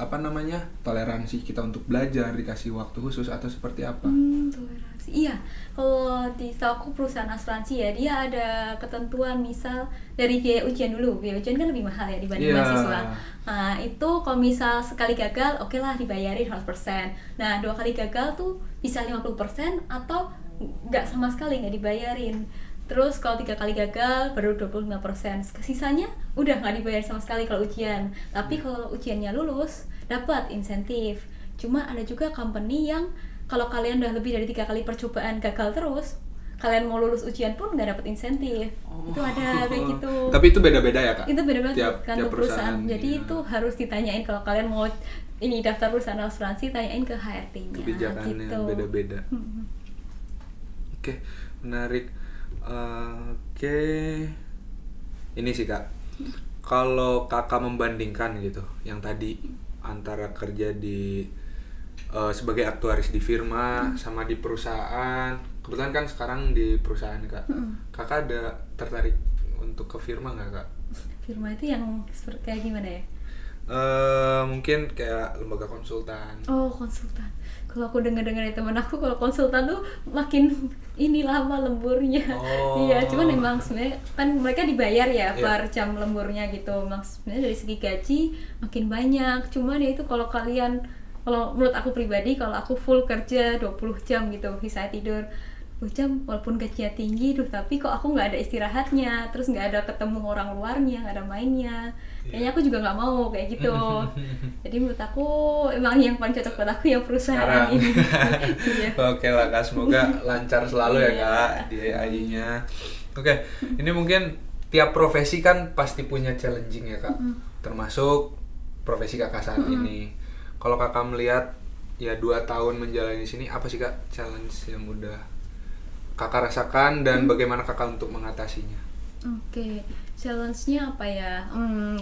toleransi kita untuk belajar, dikasih waktu khusus atau seperti apa? Toleransi, iya. Kalau di aku perusahaan asuransi ya, dia ada ketentuan, misal dari biaya ujian dulu. Biaya ujian kan lebih mahal ya dibanding mahasiswa. Nah itu kalau misal sekali gagal, oke lah dibayarin 100%. Nah 2 kali gagal tuh bisa 50% atau nggak sama sekali nggak dibayarin. Terus kalau 3 kali gagal baru 25%. Sisanya udah nggak dibayar sama sekali kalau ujian. Tapi kalau ujiannya lulus dapat insentif. Cuma ada juga company yang kalau kalian udah lebih dari 3 kali percobaan gagal terus, kalian mau lulus ujian pun nggak dapat insentif. Itu ada kayak gitu. Tapi itu beda-beda ya Kak? Itu beda-beda tiap kan perusahaan. Jadi iya. itu harus ditanyain kalau kalian mau ini daftar perusahaan asuransi, tanyain ke HRD-nya. Kebijakannya gitu. beda-beda. Oke, menarik. Oke, ini sih Kak, kalau Kakak membandingkan gitu, yang tadi antara kerja di sebagai aktuaris di firma sama di perusahaan, kebetulan kan sekarang di perusahaan Kak, Kakak ada tertarik untuk ke firma nggak Kak? Firma itu yang seperti kayak gimana ya? Mungkin kayak lembaga konsultan. Oh, konsultan. Kalau aku dengar dari teman aku, kalau konsultan tuh makin ini lama lemburnya. Oh. Iya, cuman emang sebenarnya kan mereka dibayar ya Iya. per jam lemburnya gitu. Sebenarnya dari segi gaji makin banyak. Cuman ya itu kalau menurut aku pribadi, kalau aku full kerja 20 jam gitu, bisa tidur 20 jam walaupun gajinya tinggi, tapi kok aku nggak ada istirahatnya, terus nggak ada ketemu orang luarnya, nggak ada mainnya. Kayaknya aku juga nggak mau kayak gitu. Jadi menurut aku emang yang paling cocok buat aku yang perusahaan Sekarang. ini. Iya. Oke lah Kak, semoga lancar selalu ya Iya. Kak di AI-nya. Oke, ini mungkin tiap profesi kan pasti punya challenging ya Kak. Termasuk profesi Kakak saat ini. Kalau Kakak melihat ya 2 tahun menjalani sini, apa sih Kak challenge yang udah Kakak rasakan dan bagaimana Kakak untuk mengatasinya? Oke, challenge-nya apa ya?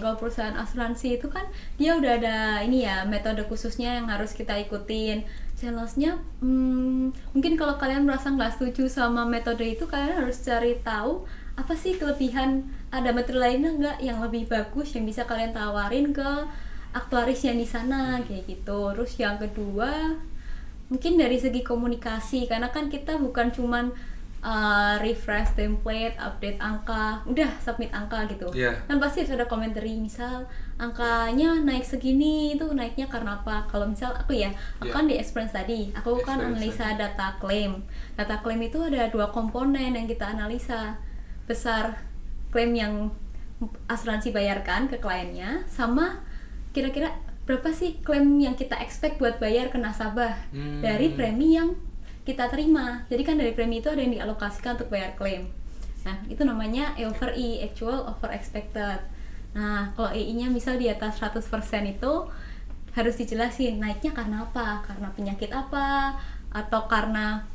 Kalau perusahaan asuransi itu kan dia udah ada ini ya, metode khususnya yang harus kita ikutin. Challenge-nya mungkin kalau kalian merasa nggak setuju sama metode itu, kalian harus cari tahu apa sih kelebihan, ada metode lainnya nggak yang lebih bagus yang bisa kalian tawarin ke aktuaris yang di sana kayak gitu. Terus yang kedua mungkin dari segi komunikasi, karena kan kita bukan cuman refresh template, update angka, udah submit angka gitu. Iya. Kan pasti harus ada commentary, misal angkanya naik segini, itu naiknya karena apa? Kalau misal aku ya, aku kan di experience tadi, aku kan Experience analisa data claim. Data claim itu ada 2 komponen yang kita analisa. Besar klaim yang asuransi bayarkan ke kliennya, sama kira-kira berapa sih klaim yang kita expect buat bayar ke nasabah dari premi yang kita terima. Jadi kan dari premi itu ada yang dialokasikan untuk bayar klaim. Nah, itu namanya E over E, actual over expected. Nah, kalau EI-nya misal di atas 100% itu harus dijelasin naiknya karena apa? Karena penyakit apa? Atau karena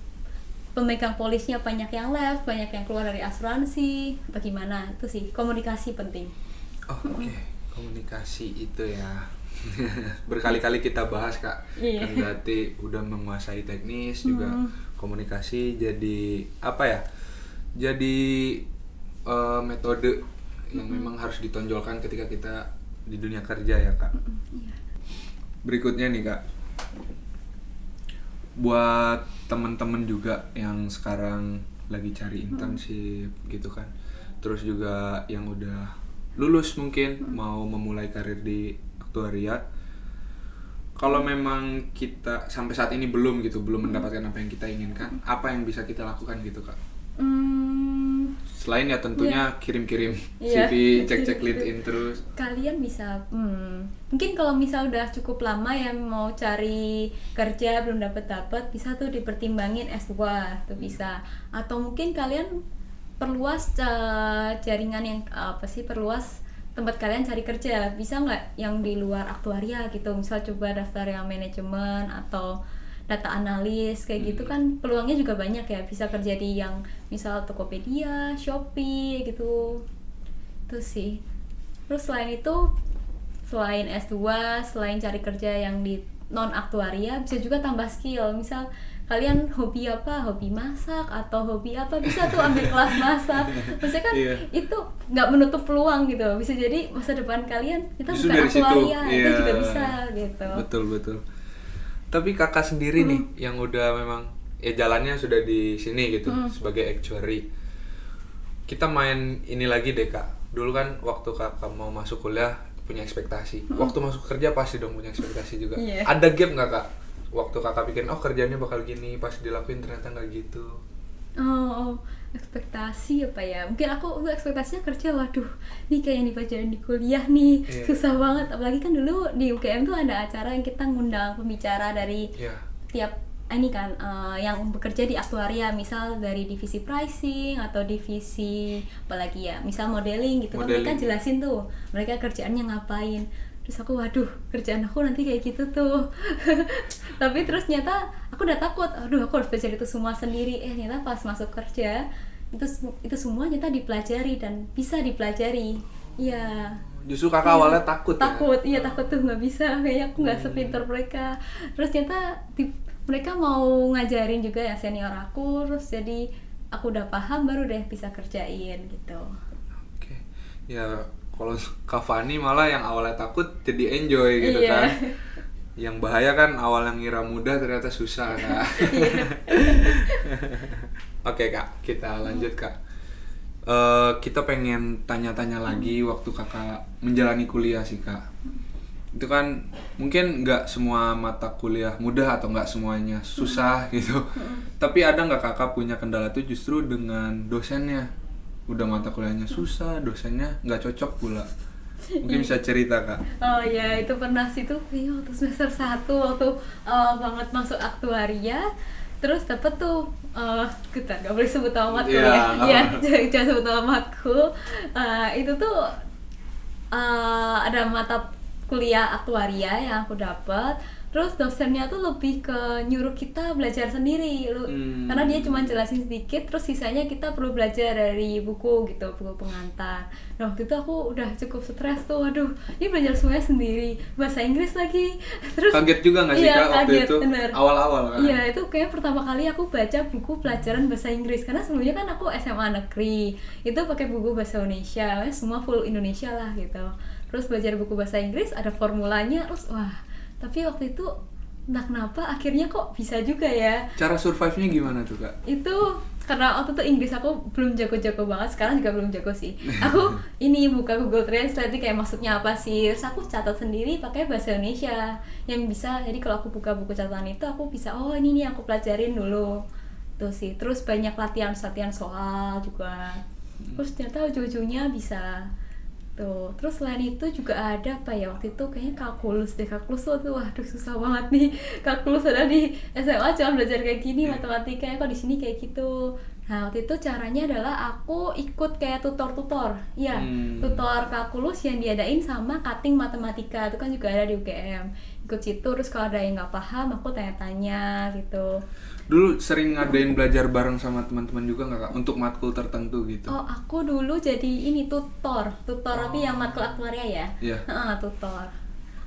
pemegang polisnya banyak yang left, banyak yang keluar dari asuransi, atau gimana? Itu sih, komunikasi penting. Oh, oke. Komunikasi itu ya. Berkali-kali kita bahas Kak. Iya. Kan berarti udah menguasai teknis juga komunikasi, jadi apa ya? Jadi metode yang memang harus ditonjolkan ketika kita di dunia kerja ya Kak. Berikutnya nih Kak, buat teman-teman juga yang sekarang lagi cari internship gitu kan, terus juga yang udah lulus mungkin mau memulai karir di aktuaria, kalau memang kita sampai saat ini belum mendapatkan apa yang kita inginkan, apa yang bisa kita lakukan gitu Kak? Selain ya tentunya kirim-kirim CV, cek-cek LinkedIn terus. Kalian bisa, mungkin kalau misal udah cukup lama ya mau cari kerja belum dapat, bisa tuh dipertimbangin S2 tuh bisa. Atau mungkin kalian perluas jaringan yang perluas tempat kalian cari kerja, bisa nggak yang di luar aktuaria gitu, misal coba daftar yang manajemen atau data analis kayak gitu kan peluangnya juga banyak ya, bisa kerja di yang misal Tokopedia, Shopee gitu. Itu sih. Terus selain itu, selain S2, selain cari kerja yang di non aktuaria, bisa juga tambah skill. Misal kalian hobi apa, hobi masak atau hobi apa, bisa tuh ambil kelas masak. Maksudnya kan itu nggak menutup peluang gitu, bisa jadi masa depan kalian kita bukan aktuaria, itu juga bisa gitu. Betul. Tapi Kakak sendiri nih yang udah memang jalannya sudah di sini gitu sebagai actuary, kita main ini lagi deh Kak. Dulu kan waktu Kakak mau masuk kuliah punya ekspektasi, waktu masuk kerja pasti dong punya ekspektasi juga. Yeah. Ada gap nggak Kak? Waktu Kakak pikir kerjanya bakal gini, pas dilakuin ternyata nggak gitu. Oh, ekspektasi apa ya? Mungkin aku ekspektasinya kerja, waduh, nih kayak yang dipelajarin di kuliah nih, Iya. susah banget. Apalagi kan dulu di UGM tuh ada acara yang kita ngundang pembicara dari Iya. tiap ini kan yang bekerja di aktuaria, misal dari divisi pricing atau divisi apalagi ya, misal modeling gitu kan, mereka Modeling. jelasin tuh mereka kerjaannya ngapain. Terus aku, waduh, kerjaan aku nanti kayak gitu tuh. Tapi terus nyata aku udah takut, aduh aku harus belajar itu semua sendiri. Nyata pas masuk kerja itu semua nyata dipelajari dan bisa dipelajari. Iya. Justru kakak awalnya takut ya? Takut, iya takut tuh nggak bisa, kayaknya aku nggak sepinter mereka. Terus ternyata mereka mau ngajarin juga ya senior aku, terus jadi aku udah paham baru deh bisa kerjain gitu. Oke. Ya kalau Kak Fani malah yang awalnya takut jadi enjoy gitu Iya. kan. Yang bahaya kan awal yang ngira mudah ternyata susah Kak. Oke Kak, kita lanjut Kak. Kita pengen tanya-tanya lagi waktu kakak menjalani kuliah sih Kak. Itu kan mungkin nggak semua mata kuliah mudah atau nggak semuanya susah gitu. Tapi ada nggak kakak punya kendala tuh justru dengan dosennya? Udah mata kuliahnya susah, dosennya nggak cocok pula. Mungkin bisa cerita Kak. Oh ya, itu pernah sih tuh waktu semester 1 waktu awal banget masuk aktuaria. Terus dapet tuh kita nggak boleh sebut nama matkul Iya. ya. Jangan sebut nama matkul. Itu tuh ada mata kuliah aktuaria yang aku dapat. Terus dosennya tuh lebih ke nyuruh kita belajar sendiri, karena dia cuma jelasin sedikit, terus sisanya kita perlu belajar dari buku gitu, buku pengantar. Nah waktu itu aku udah cukup stres tuh, waduh, ini belajar semuanya sendiri, bahasa Inggris lagi. Terus Kaget juga nggak sih iya, Kak waktu kaget, itu? bener. Awal-awal kan? Iya, itu kayak pertama kali aku baca buku pelajaran bahasa Inggris, karena sebelumnya kan aku SMA negeri, itu pakai buku bahasa Indonesia, semua full Indonesia lah gitu. Terus belajar buku bahasa Inggris, ada formulanya, terus wah, tapi waktu itu entah kenapa akhirnya kok bisa juga ya. Cara survive-nya gimana tuh Kak? Itu karena waktu itu Inggris aku belum jago-jago banget, sekarang juga belum jago sih. Aku ini buka Google Translate kayak maksudnya apa sih, terus aku catat sendiri pakai bahasa Indonesia yang bisa. Jadi kalau aku buka buku catatan itu aku bisa, oh ini nih aku pelajarin dulu tuh sih. Terus banyak latihan soal juga. Terus ternyata ujung-ujungnya bisa tuh. Terus selain itu juga ada apa ya, waktu itu kayaknya kalkulus tuh waduh susah banget nih. Kalkulus ada di SMA cuma belajar kayak gini, matematika kok di sini kayak gitu. Nah waktu itu caranya adalah aku ikut kayak tutor ya, tutor kalkulus yang diadain sama cutting matematika, itu kan juga ada di UGM. Ikut situ, terus kalau ada yang nggak paham aku tanya-tanya gitu. Dulu sering ngadain belajar bareng sama teman-teman juga nggak Kak? Untuk matkul tertentu gitu? Oh, aku dulu jadi ini tutor tapi yang matkul aktuaria ya. Iya.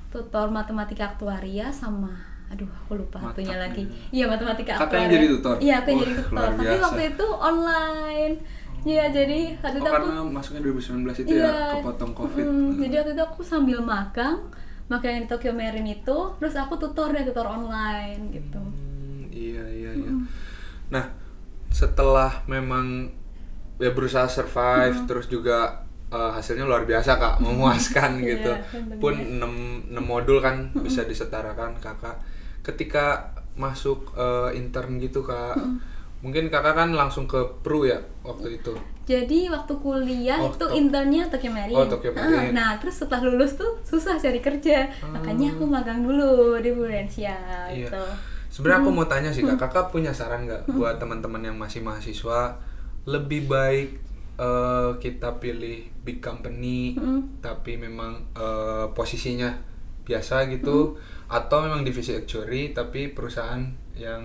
Tutor matematika aktuaria sama, aduh aku lupa satunya lagi. Iya, matematika Kakak aktuaria. yang jadi tutor? Iya, aku yang Wah, jadi tutor. luar Tapi biasa. waktu itu online. Iya, jadi waktu itu aku karena masuknya 2019 itu ya kepotong COVID. Jadi waktu itu aku sambil magang yang di Tokyo Marine itu, terus aku tutor online gitu. Iya. Nah, setelah memang ya berusaha survive, terus juga hasilnya luar biasa Kak, memuaskan gitu. Iya, Pun 6 modul kan bisa disetarakan Kakak. Ketika masuk intern gitu Kak, mungkin Kakak kan langsung ke Pru ya waktu itu. Jadi waktu kuliah itu internnya Tokyo Marine. Tokyo Marine. Nah, terus setelah lulus tuh susah cari kerja. Makanya aku magang dulu di Prudensial Iya. gitu. Sebenarnya aku mau tanya sih Kak, Kakak punya saran nggak buat teman-teman yang masih mahasiswa, lebih baik kita pilih big company tapi memang posisinya biasa gitu, atau memang divisi actuary tapi perusahaan yang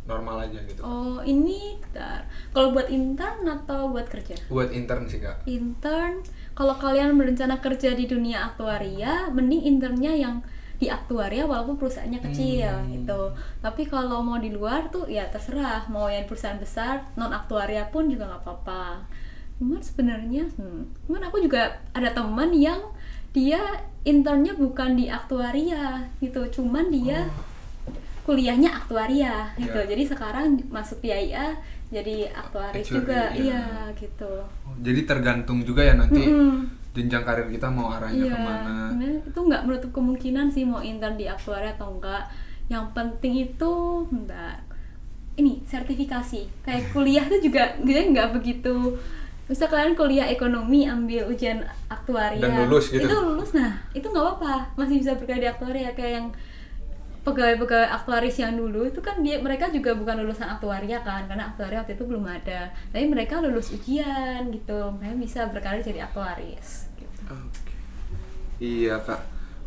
normal aja gitu? Oh, ini bentar. Kalau buat intern atau buat kerja? Buat intern sih Kak. Intern, kalau kalian berencana kerja di dunia aktuaria, mending internnya yang di aktuaria walaupun perusahaannya kecil gitu. Tapi kalau mau di luar tuh ya terserah, mau yang perusahaan besar non aktuaria pun juga nggak apa-apa. Cuman sebenarnya, cuman aku juga ada teman yang dia internnya bukan di aktuaria gitu, cuman dia kuliahnya aktuaria gitu. Yeah. Jadi sekarang masuk di IA jadi aktuaris juga, iya gitu. Jadi tergantung juga ya nanti jenjang karir kita mau arahnya kemana. Sebenarnya itu nggak menutup kemungkinan sih mau intern di aktuaria atau enggak. Yang penting itu ini sertifikasi. Kayak kuliah tuh juga dia nggak begitu. Misal kalian kuliah ekonomi ambil ujian aktuaria dan lulus gitu. itu lulus, nah itu nggak apa-apa, masih bisa berkarya di aktuaria. Kayak yang pegawai-pegawai aktuaris yang dulu itu kan mereka juga bukan lulusan aktuaria kan, karena aktuaria waktu itu belum ada, tapi mereka lulus ujian gitu, makanya bisa berkarir jadi aktuaris gitu. Oke. Iya kak.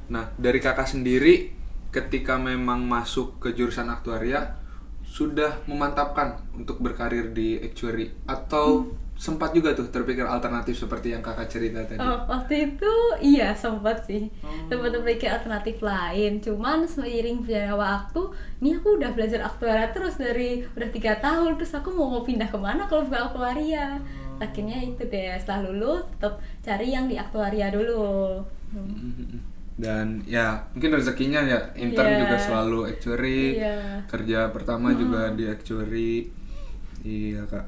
Nah dari kakak sendiri ketika memang masuk ke jurusan aktuaria sudah memantapkan untuk berkarir di actuary atau sempat juga tuh terpikir alternatif seperti yang kakak cerita tadi? Waktu itu iya sempat sih, sempat terpikir alternatif lain. Cuman seiring berjalannya waktu, ini aku udah belajar aktuaria terus dari udah 3 tahun, terus aku mau pindah kemana kalau bukan aktuaria? Akhirnya itu deh, setelah lulus tetap cari yang di aktuaria dulu. Dan ya mungkin rezekinya ya intern juga selalu actuary, kerja pertama juga di actuary. Iya kak.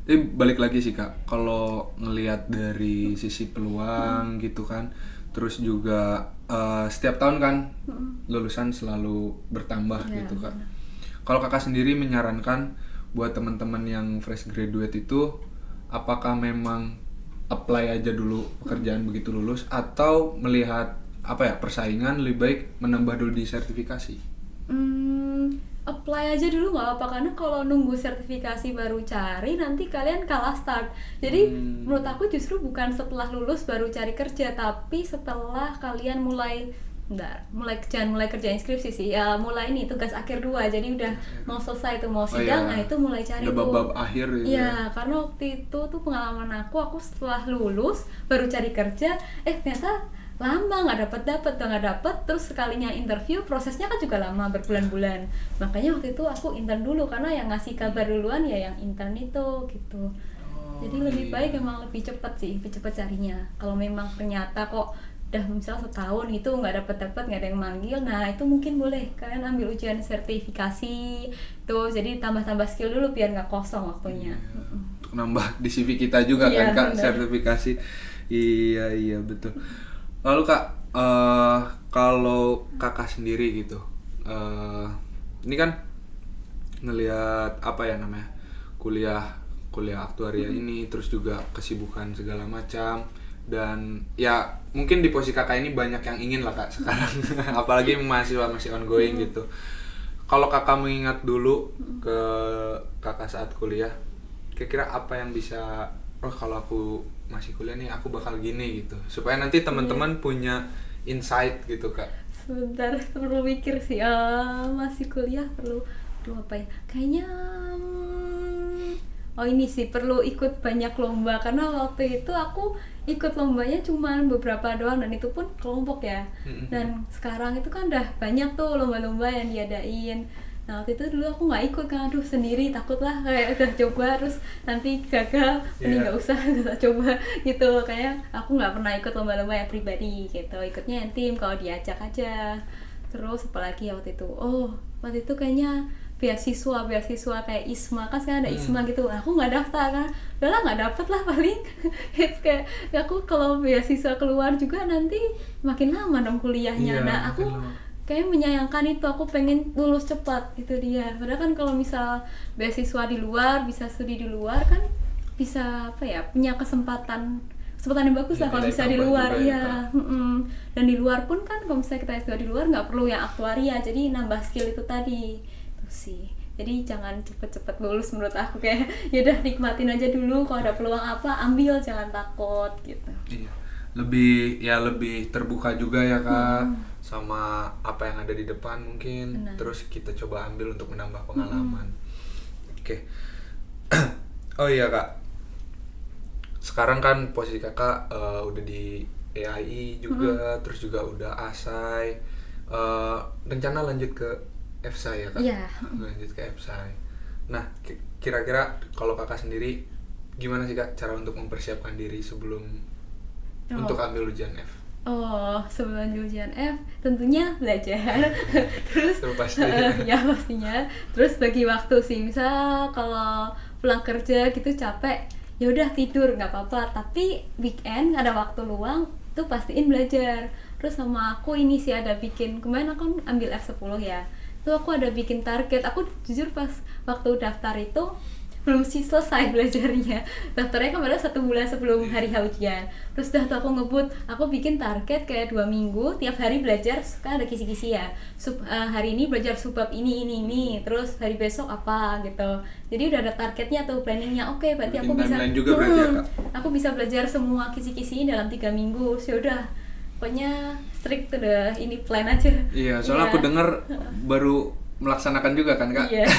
Tapi balik lagi sih kak, kalau ngelihat dari sisi peluang gitu kan, terus juga setiap tahun kan lulusan selalu bertambah gitu kak. Kalau kakak sendiri menyarankan buat teman-teman yang fresh graduate itu, apakah memang apply aja dulu pekerjaan begitu lulus, atau melihat persaingan lebih baik menambah dulu di sertifikasi? Apply aja dulu nggak apa-apa, karena kalau nunggu sertifikasi baru cari nanti kalian kalah start. Jadi menurut aku justru bukan setelah lulus baru cari kerja, tapi setelah kalian mulai kerjain skripsi sih ya, mulai ini tugas akhir 2, jadi udah mau selesai tuh, mau sidang, nah itu mulai cari udah bab-bab akhir gitu. Iya, karena waktu itu tuh pengalaman aku setelah lulus baru cari kerja, ternyata lama nggak dapet, terus sekalinya interview prosesnya kan juga lama, berbulan-bulan. Makanya waktu itu aku intern dulu, karena yang ngasih kabar duluan ya yang intern itu gitu. Jadi lebih baik emang lebih cepat carinya. Kalau memang ternyata kok udah misal setahun itu nggak dapet nggak ada yang manggil, nah itu mungkin boleh kalian ambil ujian sertifikasi tuh, jadi tambah skill dulu biar nggak kosong waktunya. Untuk nambah di CV kita juga kan kak, bener. Sertifikasi. Iya betul. Lalu kak, kalau kakak sendiri gitu, ini kan ngelihat kuliah aktuaria ini, terus juga kesibukan segala macam, dan ya mungkin di posisi kakak ini banyak yang ingin lah kak sekarang, apalagi mahasiswa masih ongoing gitu. Kalau kakak mengingat dulu ke kakak saat kuliah, kira-kira apa yang bisa, kalau aku masih kuliah nih aku bakal gini gitu, supaya nanti teman-teman punya insight gitu kak. Sebentar, perlu mikir sih. Masih kuliah perlu apa ya? Kayaknya ini sih perlu ikut banyak lomba, karena waktu itu aku ikut lombanya cuma beberapa doang, dan itu pun kelompok ya. Dan sekarang itu kan udah banyak tuh lomba-lomba yang diadain. Nah waktu itu dulu aku nggak ikut kan, sendiri takut lah, kayak udah coba terus nanti gagal, ini nggak usah coba gitu. Kayak aku nggak pernah ikut lomba-lomba yang pribadi gitu, ikutnya yang tim kalau diajak aja. Terus apalagi waktu itu kayaknya beasiswa kayak ISMA kan, sekarang ada ISMA gitu. Aku nggak daftar kan, udahlah nggak dapet lah paling. Kayak aku kalau beasiswa keluar juga nanti makin lama dong kuliahnya. Nah aku kayak menyayangkan itu, aku pengen lulus cepat, itu dia. Padahal kan kalau misal beasiswa di luar, bisa studi di luar kan, bisa punya kesempatan yang bagus lah kalau bisa di luar ya. Dan di luar pun kan kalau misalnya kita S2 di luar nggak perlu yang aktuaria, jadi nambah skill itu tadi itu sih. Jadi jangan cepet-cepet lulus menurut aku, kayak ya udah nikmatin aja dulu, kalau ada peluang ambil, jangan takut gitu. Iya. Lebih terbuka juga ya kak, sama apa yang ada di depan mungkin. Benar. Terus kita coba ambil untuk menambah pengalaman. Oke. Oh iya kak, sekarang kan posisi kakak udah di AII juga, terus juga udah ASAI, rencana lanjut ke FSAI ya kak? Iya. Lanjut ke FSAI. Nah kira-kira kalau kakak sendiri gimana sih kak cara untuk mempersiapkan diri sebelum untuk ambil ujian F? Sebelum ujian F tentunya belajar. Terus pastinya. Terus bagi waktu sih, misal kalau pulang kerja gitu capek, ya udah tidur nggak apa-apa, tapi weekend ada waktu luang tuh pastiin belajar. Terus sama aku ini sih ada bikin, kemarin aku ambil F10 ya, tuh aku ada bikin target. Aku jujur pas waktu daftar itu belum sih selesai belajarnya, daftarnya kemarin 1 bulan sebelum hari ujian. Terus dah tuh aku ngebut, aku bikin target kayak 2 minggu tiap hari belajar, kan ada kisi-kisi ya, hari ini belajar subbab ini, terus hari besok apa gitu. Jadi udah ada targetnya tuh, planningnya. Oke, berarti aku bisa juga berarti ya, Kak? aku bisa belajar semua kisi-kisi dalam 3 minggu. Ya udah, pokoknya strict tuh deh, ini plan aja. Iya, soalnya aku dengar baru melaksanakan juga kan, Kak? Iya.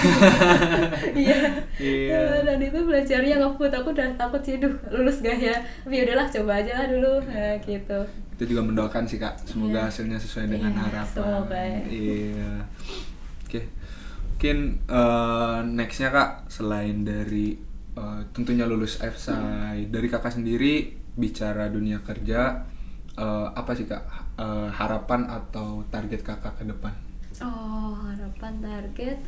Iya. Iya. Dan itu belajarnya ngebut, aku udah takut sih, lulus gak ya? Tapi udahlah, coba aja lah dulu, gitu. Itu juga mendoakan sih, Kak, semoga Iya. hasilnya sesuai dengan harapan. Semoga. Iya. Oke. Mungkin nextnya, Kak, selain dari tentunya lulus FSI, dari Kakak sendiri bicara dunia kerja, apa sih, Kak, harapan atau target Kakak ke depan? Oh, harapan target.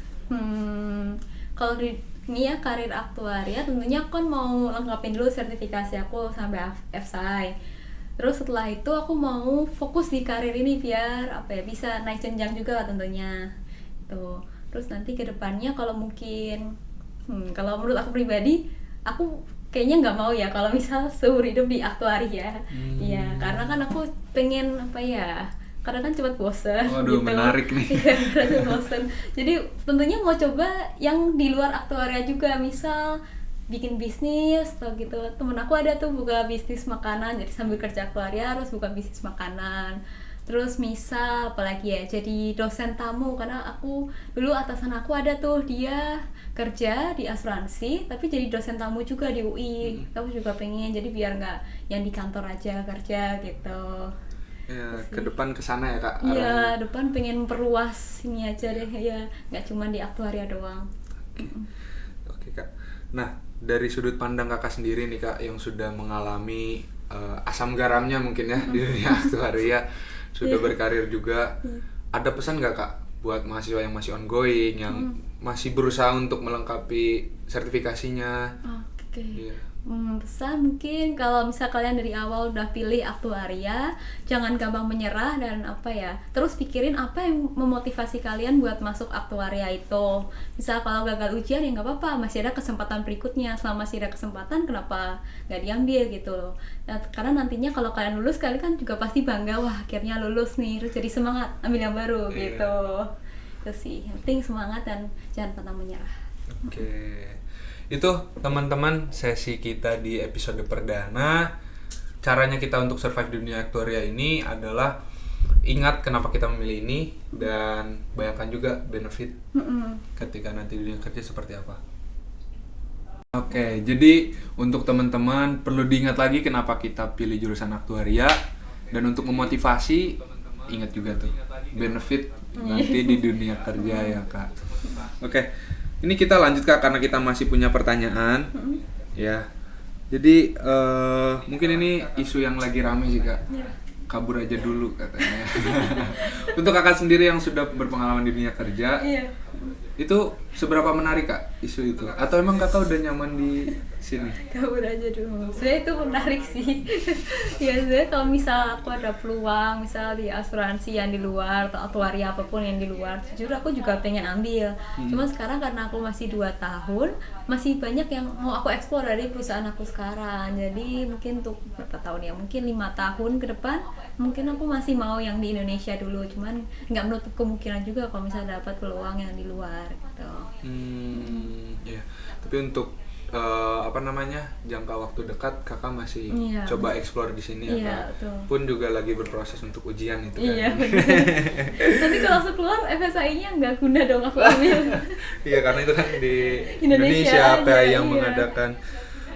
Kalau di ini ya karir aktuaria, tentunya aku kan mau lengkapin dulu sertifikasi aku sampai FSI. Terus setelah itu aku mau fokus di karir ini biar apa ya, bisa naik jenjang juga lah tentunya. Tuh. Terus nanti ke depannya kalau mungkin kalau menurut aku pribadi, aku kayaknya nggak mau ya kalau misal seumur hidup di aktuaria. Iya, karena kan aku pengen apa ya, karena kan cepat bosan. Waduh, gitu. menarik nih. Iya, karena bosan. Jadi tentunya mau coba yang di luar aktuaria juga, misal bikin bisnis atau gitu. Temen aku ada tuh buka bisnis makanan, jadi sambil kerja aktuaria harus buka bisnis makanan. Terus misal apalagi ya, jadi dosen tamu, karena aku dulu atasan aku ada tuh, dia kerja di asuransi tapi jadi dosen tamu juga di UI. Aku juga pengen, jadi biar nggak yang di kantor aja kerja gitu. Ya, ke depan ke sana ya, Kak. Iya, depan pengen perluas ini aja deh ya, nggak cuma di aktuaria doang. Oke, Kak. Nah, dari sudut pandang Kakak sendiri nih, Kak, yang sudah mengalami asam garamnya mungkin ya di dunia aktuaria, sudah berkarir juga, ada pesan nggak, Kak, buat mahasiswa yang masih ongoing, yang masih berusaha untuk melengkapi sertifikasinya? Oke. Iya. Pesan mungkin kalau misal kalian dari awal udah pilih aktuaria, jangan gampang menyerah dan apa ya, terus pikirin apa yang memotivasi kalian buat masuk aktuaria itu. Misal kalau gagal ujian ya nggak apa-apa, masih ada kesempatan berikutnya. Selama masih ada kesempatan, kenapa nggak diambil gitu loh. Nah, karena nantinya kalau kalian lulus, kalian kan juga pasti bangga, wah akhirnya lulus nih, terus jadi semangat ambil yang baru gitu. Itu sih, yang penting semangat dan jangan pernah menyerah. Oke. Itu teman-teman sesi kita di episode perdana. Caranya kita untuk survive di dunia aktuaria ini adalah ingat kenapa kita memilih ini dan bayangkan juga benefit ketika nanti dunia kerja seperti apa. Oke, jadi untuk teman-teman perlu diingat lagi kenapa kita pilih jurusan aktuaria, dan untuk memotivasi ingat juga tuh benefit nanti di dunia kerja ya, Kak. Oke. Ini kita lanjut, Kak, karena kita masih punya pertanyaan, ya. Jadi mungkin ini isu yang lagi rame sih, Kak. Kabur aja dulu katanya. Untuk Kakak sendiri yang sudah berpengalaman di dunia kerja, itu seberapa menarik, Kak, isu itu? Atau emang Kakak udah nyaman di sini? Kabur aja dulu. Sebenarnya itu menarik sih. Ya sebenarnya kalau misal aku ada peluang, misal di asuransi yang di luar atau aktuaria apapun yang di luar, jujur aku juga pengen ambil. Cuma sekarang karena aku masih 2 tahun, masih banyak yang mau aku eksplor dari perusahaan aku sekarang. Jadi mungkin untuk berapa tahun ya? Mungkin 5 tahun ke depan, mungkin aku masih mau yang di Indonesia dulu. Cuman nggak menutup kemungkinan juga kalau misalnya dapat peluang yang di luar gitu. Ya. Tapi untuk jangka waktu dekat Kakak masih coba explore di sini ya, Kak. Betul. Pun juga lagi berproses untuk ujian itu kan. Iya, benar. Nanti kalau aku keluar FSI-nya nggak guna dong aku ambil. Iya, karena itu kan di Indonesia PI aja, yang mengadakan.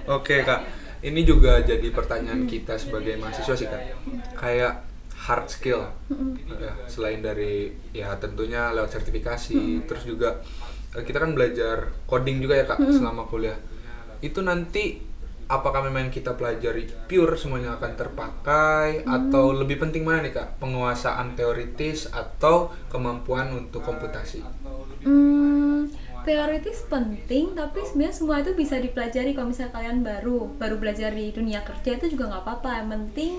Oke, Kak. Ini juga jadi pertanyaan kita sebagai mahasiswa sih, Kak. Kayak hard skill. Ya, selain dari ya tentunya lewat sertifikasi, terus juga kita kan belajar coding juga ya, Kak, selama kuliah. Itu nanti apakah memang kita pelajari pure semuanya akan terpakai atau lebih penting mana nih, Kak? Penguasaan teoritis atau kemampuan untuk komputasi? Teoritis penting, tapi sebenarnya semua itu bisa dipelajari. Kalau misalnya kalian baru belajar di dunia kerja itu juga nggak apa-apa. Yang penting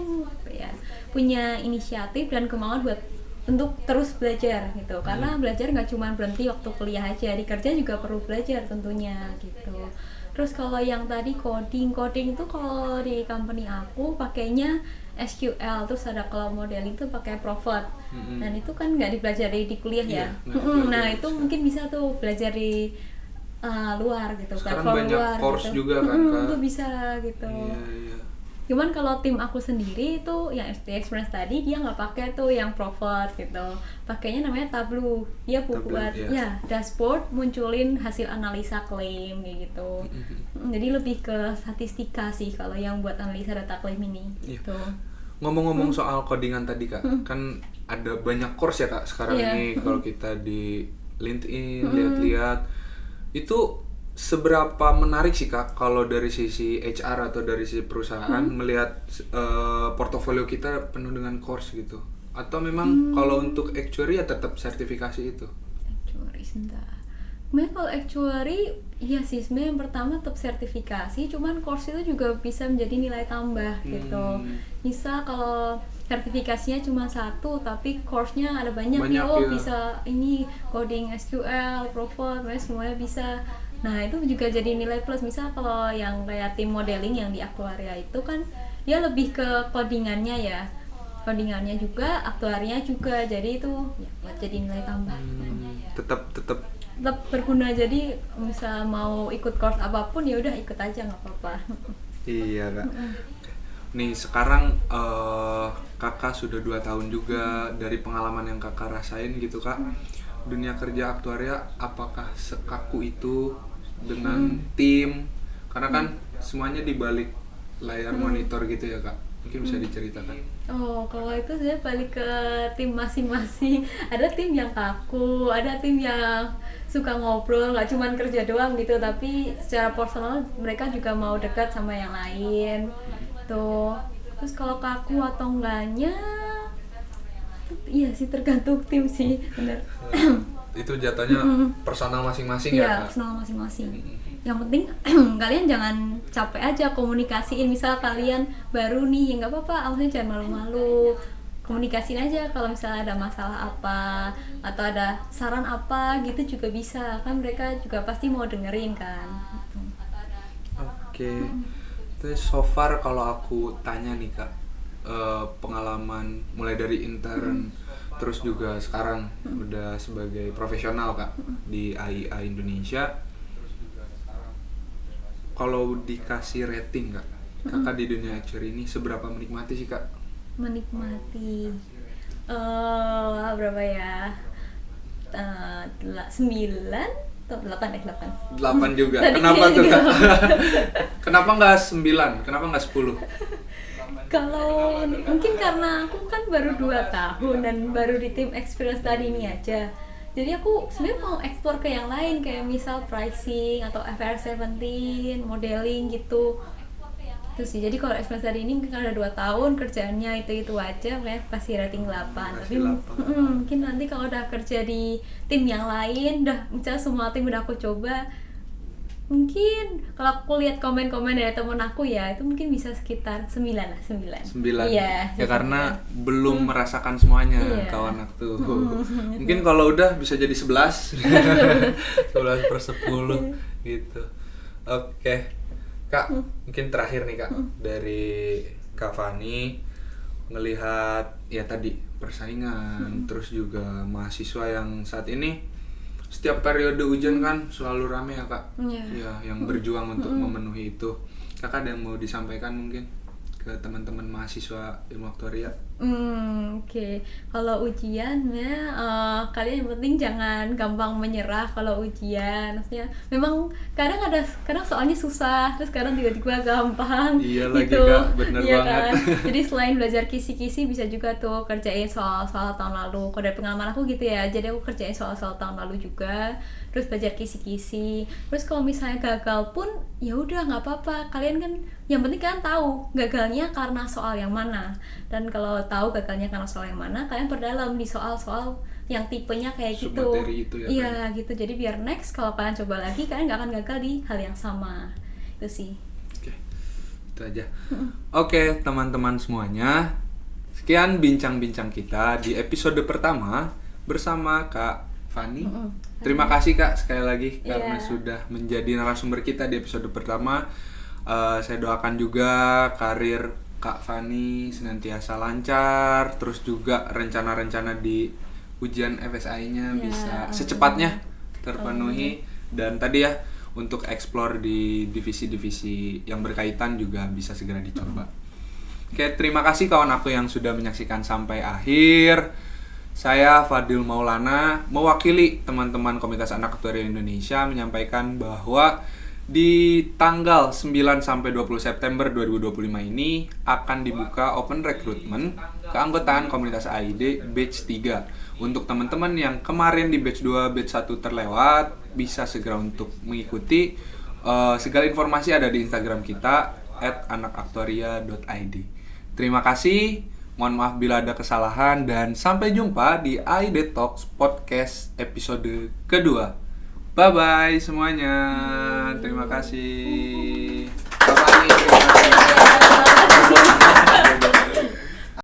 ya punya inisiatif dan kemauan buat untuk terus belajar gitu, karena belajar nggak cuma berhenti waktu kuliah aja, di kerja juga perlu belajar tentunya gitu. Terus kalau yang tadi coding itu kalau di company aku pakainya SQL, terus ada kalau modeling itu pakai Provot. Dan itu kan nggak dipelajari di kuliah ya. Nah itu mungkin bisa tuh belajar di luar gitu, sekarang platform banyak luar course gitu. juga kan Kak. Itu bisa gitu. Iya. Cuman kalau tim aku sendiri itu yang SD Experience tadi dia nggak pakai tuh yang Provot gitu, pakainya namanya Tableau. Dia buat ya dashboard munculin hasil analisa klaim kayak gitu. Jadi lebih ke statistika sih kalau yang buat analisa data klaim ini. Gitu. Ngomong-ngomong soal codingan tadi Kak, kan ada banyak course ya Kak sekarang ini kalau kita di LinkedIn lihat-lihat. Itu seberapa menarik sih Kak kalau dari sisi HR atau dari sisi perusahaan melihat portofolio kita penuh dengan course gitu? Atau memang kalau untuk actuary ya tetap sertifikasi itu? Actuary sebentar. Sebenarnya kalau actuary, iya sih sebenarnya yang pertama tetap sertifikasi, cuman course itu juga bisa menjadi nilai tambah gitu. Bisa kalau sertifikasinya cuma satu, tapi course-nya ada banyak nih, bisa ini coding SQL, Provot, semuanya bisa. Nah itu juga jadi nilai plus. Misal kalau yang kayak tim modeling yang di aktuaria itu kan dia lebih ke codingannya ya, codingannya juga, aktuarinya juga, jadi itu ya buat jadi nilai tambah. Tetap berguna, jadi misal mau ikut course apapun ya udah ikut aja nggak apa-apa. Iya Kak. Nih sekarang Kakak sudah 2 tahun juga, dari pengalaman yang Kakak rasain gitu Kak, dunia kerja aktuaria apakah sekaku itu dengan tim? Karena kan semuanya di balik layar monitor gitu ya Kak. Mungkin bisa diceritakan. Oh, kalau itu saya balik ke tim masing-masing. Ada tim yang kaku, ada tim yang suka ngobrol, nggak cuma kerja doang gitu, tapi secara personal mereka juga mau dekat sama yang lain. Tuh. Terus kalau kaku atau enggaknya, iya sih tergantung tim sih, bener. Itu jatuhnya personal masing-masing ya Kak? Personal masing-masing. Yang penting kalian jangan capek aja komunikasiin. Misal kalian baru nih, nggak apa-apa, awalnya jangan malu-malu, komunikasiin aja kalau misalnya ada masalah apa atau ada saran apa gitu juga bisa, kan mereka juga pasti mau dengerin kan. Oke. Terus so far kalau aku tanya nih Kak, pengalaman mulai dari intern terus juga sekarang udah sebagai profesional Kak di AIA Indonesia, kalau dikasih rating Kak, Kakak di dunia actuary ini seberapa menikmati sih Kak? Menikmati berapa ya, 9 atau 8 deh, 8 juga. Kenapa tuh Kak? Kenapa nggak 9? Kenapa nggak 10? Kalau mungkin karena aku kan baru 2 tahun dan baru di tim experience tadi ini aja, jadi aku sebenarnya mau explore ke yang lain, kayak misal pricing atau FR 17, modeling gitu. Itu sih, jadi kalau experience tadi ini mungkin ada 2 tahun kerjaannya itu aja, makanya kasih rating 8. Tapi mungkin nanti kalau udah kerja di tim yang lain, udah misalnya semua tim udah aku coba, mungkin kalau aku lihat komen-komen dari temen aku ya, itu mungkin bisa sekitar 9 lah, 9. Iya, ya karena belum merasakan semuanya kawan aku. Mungkin kalau udah bisa jadi 11 11/10 gitu. Oke. Kak, mungkin terakhir nih Kak, dari Kak Fani ngelihat ya tadi persaingan, terus juga mahasiswa yang saat ini setiap periode ujian kan selalu rame ya Kak, ya yang berjuang untuk memenuhi itu. Kakak ada yang mau disampaikan mungkin ke teman-teman mahasiswa ilmu aktuaria? Oke. Kalau ujian ya, kalian yang penting jangan gampang menyerah kalau ujian. Maksudnya memang kadang soalnya susah, terus kadang tiba-tiba gampang. Iya gitu. Lagi Kak, bener iya banget. Kan? Jadi selain belajar kisi-kisi bisa juga tuh kerjain soal-soal tahun lalu. Kalau dari pengalaman aku gitu ya, jadi aku kerjain soal-soal tahun lalu juga, terus belajar kisi-kisi. Terus kalau misalnya gagal pun ya udah nggak apa-apa. Kalian kan yang penting kalian tahu gagalnya karena soal yang mana. Dan kalau tahu gagalnya karena soal yang mana, kalian perdalam di soal-soal yang tipenya kayak gitu. Submateri itu ya. Iya gitu. Jadi biar next kalau kalian coba lagi, kalian nggak akan gagal di hal yang sama. Itu sih. Oke, itu aja. Oke, teman-teman semuanya, Sekian bincang-bincang kita di episode pertama bersama Kak Fani. Terima kasih Kak sekali lagi karena sudah menjadi narasumber kita di episode pertama. Saya doakan juga karir Kak Fani senantiasa lancar, terus juga rencana-rencana di ujian FSI-nya bisa secepatnya terpenuhi. Dan tadi ya untuk explore di divisi-divisi yang berkaitan juga bisa segera dicoba. Oke, terima kasih kawan aku yang sudah menyaksikan sampai akhir. Saya Fadil Maulana, mewakili teman-teman Komunitas Anak Aktuaria Indonesia menyampaikan bahwa di tanggal 9 sampai 20 September 2025 ini akan dibuka open recruitment keanggotaan Komunitas AID batch 3. Untuk teman-teman yang kemarin di batch 2, batch 1 terlewat, bisa segera untuk mengikuti. Segala informasi ada di Instagram kita @anakaktuaria.id. Terima kasih, mohon maaf bila ada kesalahan, dan sampai jumpa di AID Talks Podcast episode kedua. Bye-bye semuanya, terima kasih. Bye-bye.